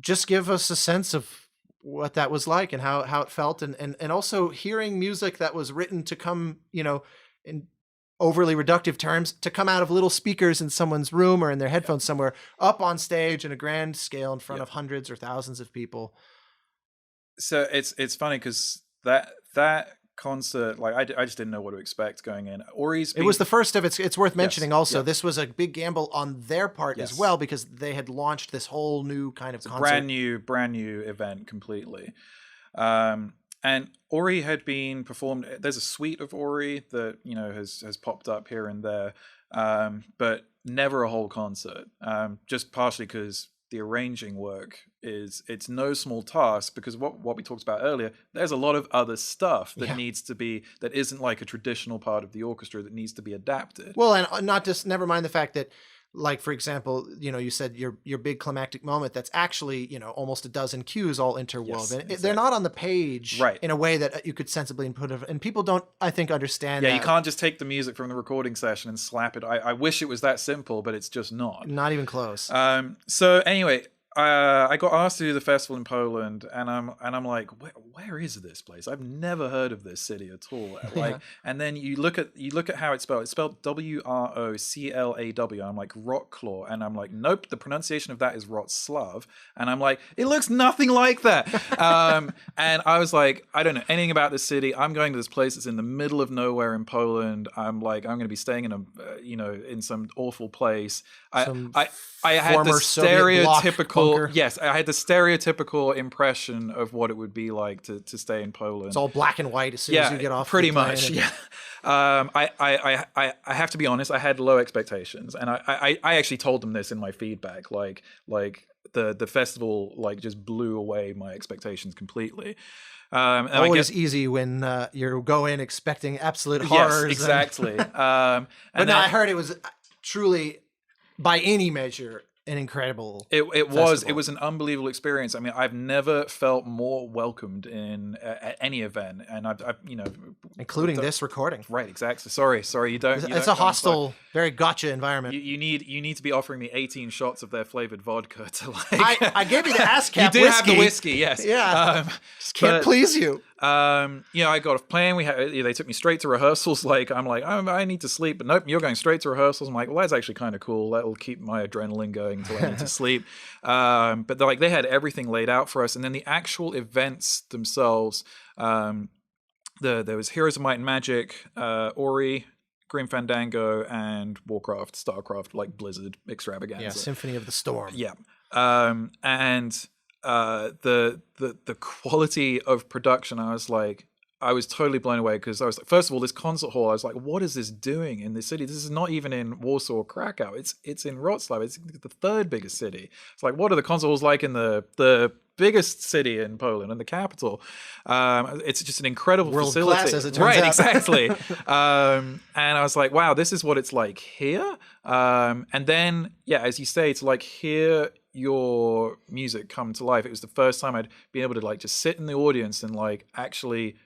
Speaker 1: just give us a sense of what that was like and how it felt. And also hearing music that was written to come, in overly reductive terms, to come out of little speakers in someone's room or in their headphones somewhere up on stage in a grand scale in front of hundreds or thousands of people.
Speaker 3: So it's funny because that concert, like I just didn't know what to expect going in. It was
Speaker 1: the first of it's worth mentioning also. This was a big gamble on their part as well, because they had launched this whole new kind of concert.
Speaker 3: Brand new event completely. And Ori had been performed. There's a suite of Ori that has popped up here and there, but never a whole concert. Just partially because the arranging work it's no small task, because what we talked about earlier, there's a lot of other stuff that that isn't like a traditional part of the orchestra that needs to be adapted.
Speaker 1: Well, and never mind the fact that, like, for example, you said your big climactic moment, that's actually, almost a dozen cues all interwoven. Yes, exactly. They're not on the page in a way that you could sensibly input, and people don't, I think, understand that.
Speaker 3: Yeah, you can't just take the music from the recording session and slap it. I wish it was that simple, but it's just not.
Speaker 1: Not even close.
Speaker 3: So anyway, I got asked to do the festival in Poland, and I'm like, where is this place? I've never heard of this city at all. Like, and then you look at how it's spelled. It's spelled WROCLAW. I'm like, Wrocław, and I'm like, nope, the pronunciation of that is Wrocław, and I'm like, it looks nothing like that. And I was like, I don't know anything about this city. I'm going to this place that's in the middle of nowhere in Poland. I'm going to be staying in in some awful place. I had the stereotypical. Yes, I had the stereotypical impression of what it would be like to stay in Poland.
Speaker 1: It's all black and white as soon as you get off.
Speaker 3: Pretty much, yeah. I have to be honest. I had low expectations, and I actually told them this in my feedback. Like the festival just blew away my expectations completely.
Speaker 1: Always easy when you go in expecting absolute horrors.
Speaker 3: Yes, exactly.
Speaker 1: But I heard it was truly, by any measure, an incredible
Speaker 3: it was an unbelievable experience. I mean, I've never felt more welcomed at any event, and I've
Speaker 1: including this recording.
Speaker 3: Right, exactly. Sorry, you don't.
Speaker 1: It's a hostile, very gotcha environment.
Speaker 3: You need to be offering me 18 shots of their flavored vodka to like.
Speaker 1: I gave you the ASCAP whiskey.
Speaker 3: You did have the whiskey, yes.
Speaker 1: Yeah. Just can't please you.
Speaker 3: I got off playing. They took me straight to rehearsals. I'm like, I need to sleep, but nope, you're going straight to rehearsals. I'm like, well, that's actually kind of cool. That'll keep my adrenaline going until I need to sleep. But they had everything laid out for us, and then the actual events themselves. There was Heroes of Might and Magic, Ori, Grim Fandango, and Warcraft, Starcraft, like Blizzard extravaganza.
Speaker 1: Yeah, Symphony of the Storm.
Speaker 3: Yeah, and the quality of production, I was like, I was totally blown away because I was like, first of all, this concert hall, I was like, what is this doing in this city? This is not even in Warsaw or Krakow. It's in Wrocław. It's the third biggest city. It's like, what are the concert halls like in the biggest city in Poland and the capital? It's just an incredible
Speaker 1: World
Speaker 3: facility.
Speaker 1: class, as it turns
Speaker 3: right,
Speaker 1: out.
Speaker 3: Exactly. And I was like, wow, this is what it's like here. And then, yeah, as you say, to like hear your music come to life. It was the first time I'd been able to like just sit in the audience and like actually,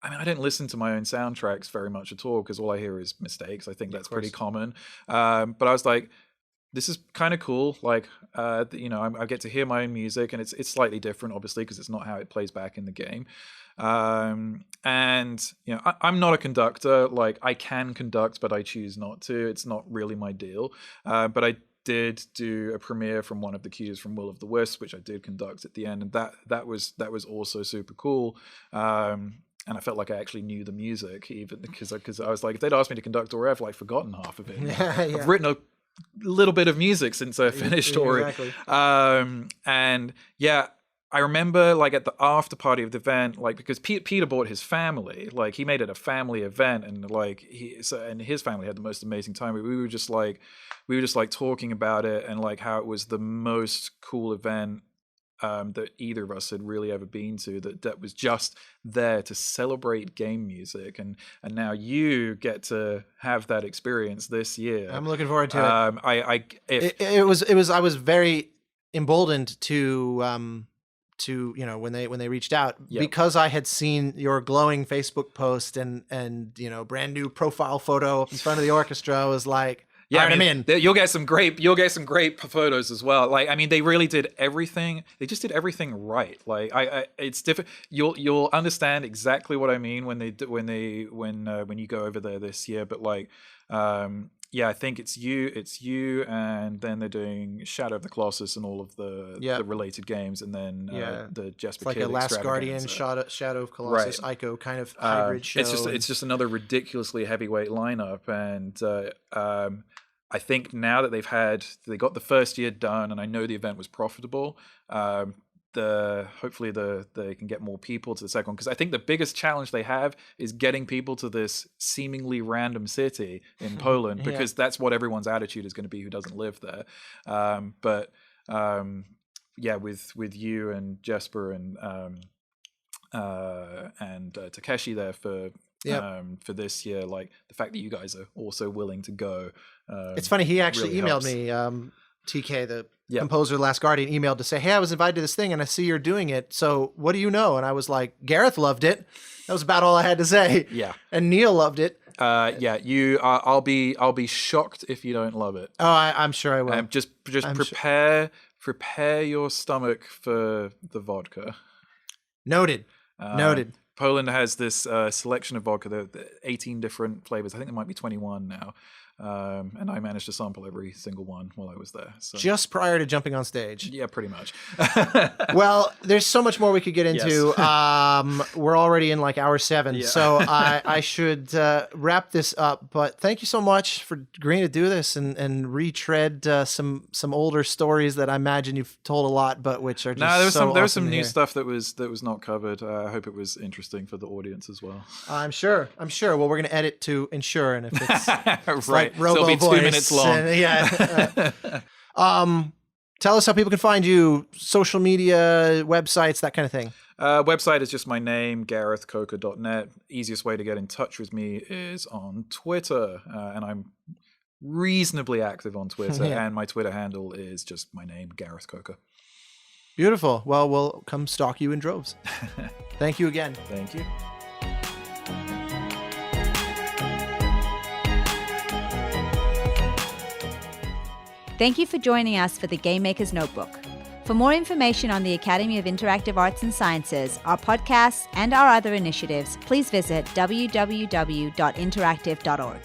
Speaker 3: I mean, I didn't listen to my own soundtracks very much at all because all I hear is mistakes. I think that's pretty common. But I was like, this is kind of cool. Like, you know, I get to hear my own music, and it's slightly different, obviously, because it's not how it plays back in the game. And you know, I'm not a conductor. Like, I can conduct, but I choose not to. It's not really my deal. But I did do a premiere from one of the cues from Will of the Wisps, which I did conduct at the end, and that was also super cool. And I felt like I actually knew the music, even because I was like, if they'd asked me to conduct Ori, I've like forgotten half of it.
Speaker 1: Yeah.
Speaker 3: I've written a little bit of music since I finished Ori.
Speaker 1: Exactly.
Speaker 3: And yeah, I remember like at the after party of the event, like because Peter brought his family, like he made it a family event, and like and his family had the most amazing time. We were just like talking about it and like how it was the most cool event that either of us had really ever been to, that was just there to celebrate game music, and now you get to have that experience this year.
Speaker 1: I'm looking forward to it. I was very emboldened to you know, when they reached out, because I had seen your glowing Facebook post and you know, brand new profile photo in front of the orchestra. I was like,
Speaker 3: yeah,
Speaker 1: I'm in.
Speaker 3: You'll get some great photos as well. Like, I mean, they really did everything. They just did everything right. Like, it's different. You'll understand exactly what I mean when you go over there this year. But like, yeah, I think it's you, and then they're doing Shadow of the Colossus and all of the related games, and then the Jesper
Speaker 1: like
Speaker 3: Kid
Speaker 1: a Last Guardian, Shadow of Colossus, Ico kind of hybrid show.
Speaker 3: It's just another ridiculously heavyweight lineup, and I think now that they got the first year done, and I know the event was profitable. Hopefully they can get more people to the second one, because I think the biggest challenge they have is getting people to this seemingly random city in Poland, because that's what everyone's attitude is going to be who doesn't live there. But with you and Jesper and Takeshi there for this year, like the fact that you guys are also willing to go.
Speaker 1: It's funny, he actually
Speaker 3: really
Speaker 1: emailed me, TK, the composer, Last Guardian, emailed to say, hey, I was invited to this thing and I see you're doing it, so what do you know? And I was like, Gareth loved it. That was about all I had to say.
Speaker 3: Yeah.
Speaker 1: And Neil loved it.
Speaker 3: I'll be shocked if you don't love it.
Speaker 1: Oh, I'm sure I will.
Speaker 3: Just prepare your stomach for the vodka.
Speaker 1: Noted.
Speaker 3: Poland has this selection of vodka. There are 18 different flavors. I think there might be 21 now. And I managed to sample every single one while I was there. So.
Speaker 1: Just prior to jumping on stage.
Speaker 3: Yeah, pretty much.
Speaker 1: Well, there's so much more we could get into. Yes. We're already in like hour 7, so I should wrap this up. But thank you so much for agreeing to do this and retread some older stories that I imagine you've told a lot, but which are just
Speaker 3: there was some new stuff that was not covered. I hope it was interesting for the audience as well.
Speaker 1: I'm sure. Well, we're going to edit to ensure, and if it's
Speaker 3: right. So it'll be 2 minutes long.
Speaker 1: Tell us how people can find you, social media, websites, that kind of thing.
Speaker 3: Website is just my name, GarethCoker.net. Easiest way to get in touch with me is on Twitter, and I'm reasonably active on Twitter, and my Twitter handle is just my name, Gareth Coker.
Speaker 1: Beautiful. Well, we'll come stalk you in droves. Thank you again.
Speaker 3: Thank you.
Speaker 2: Thank you for joining us for the Game Maker's Notebook. For more information on the Academy of Interactive Arts and Sciences, our podcasts, and our other initiatives, please visit www.interactive.org.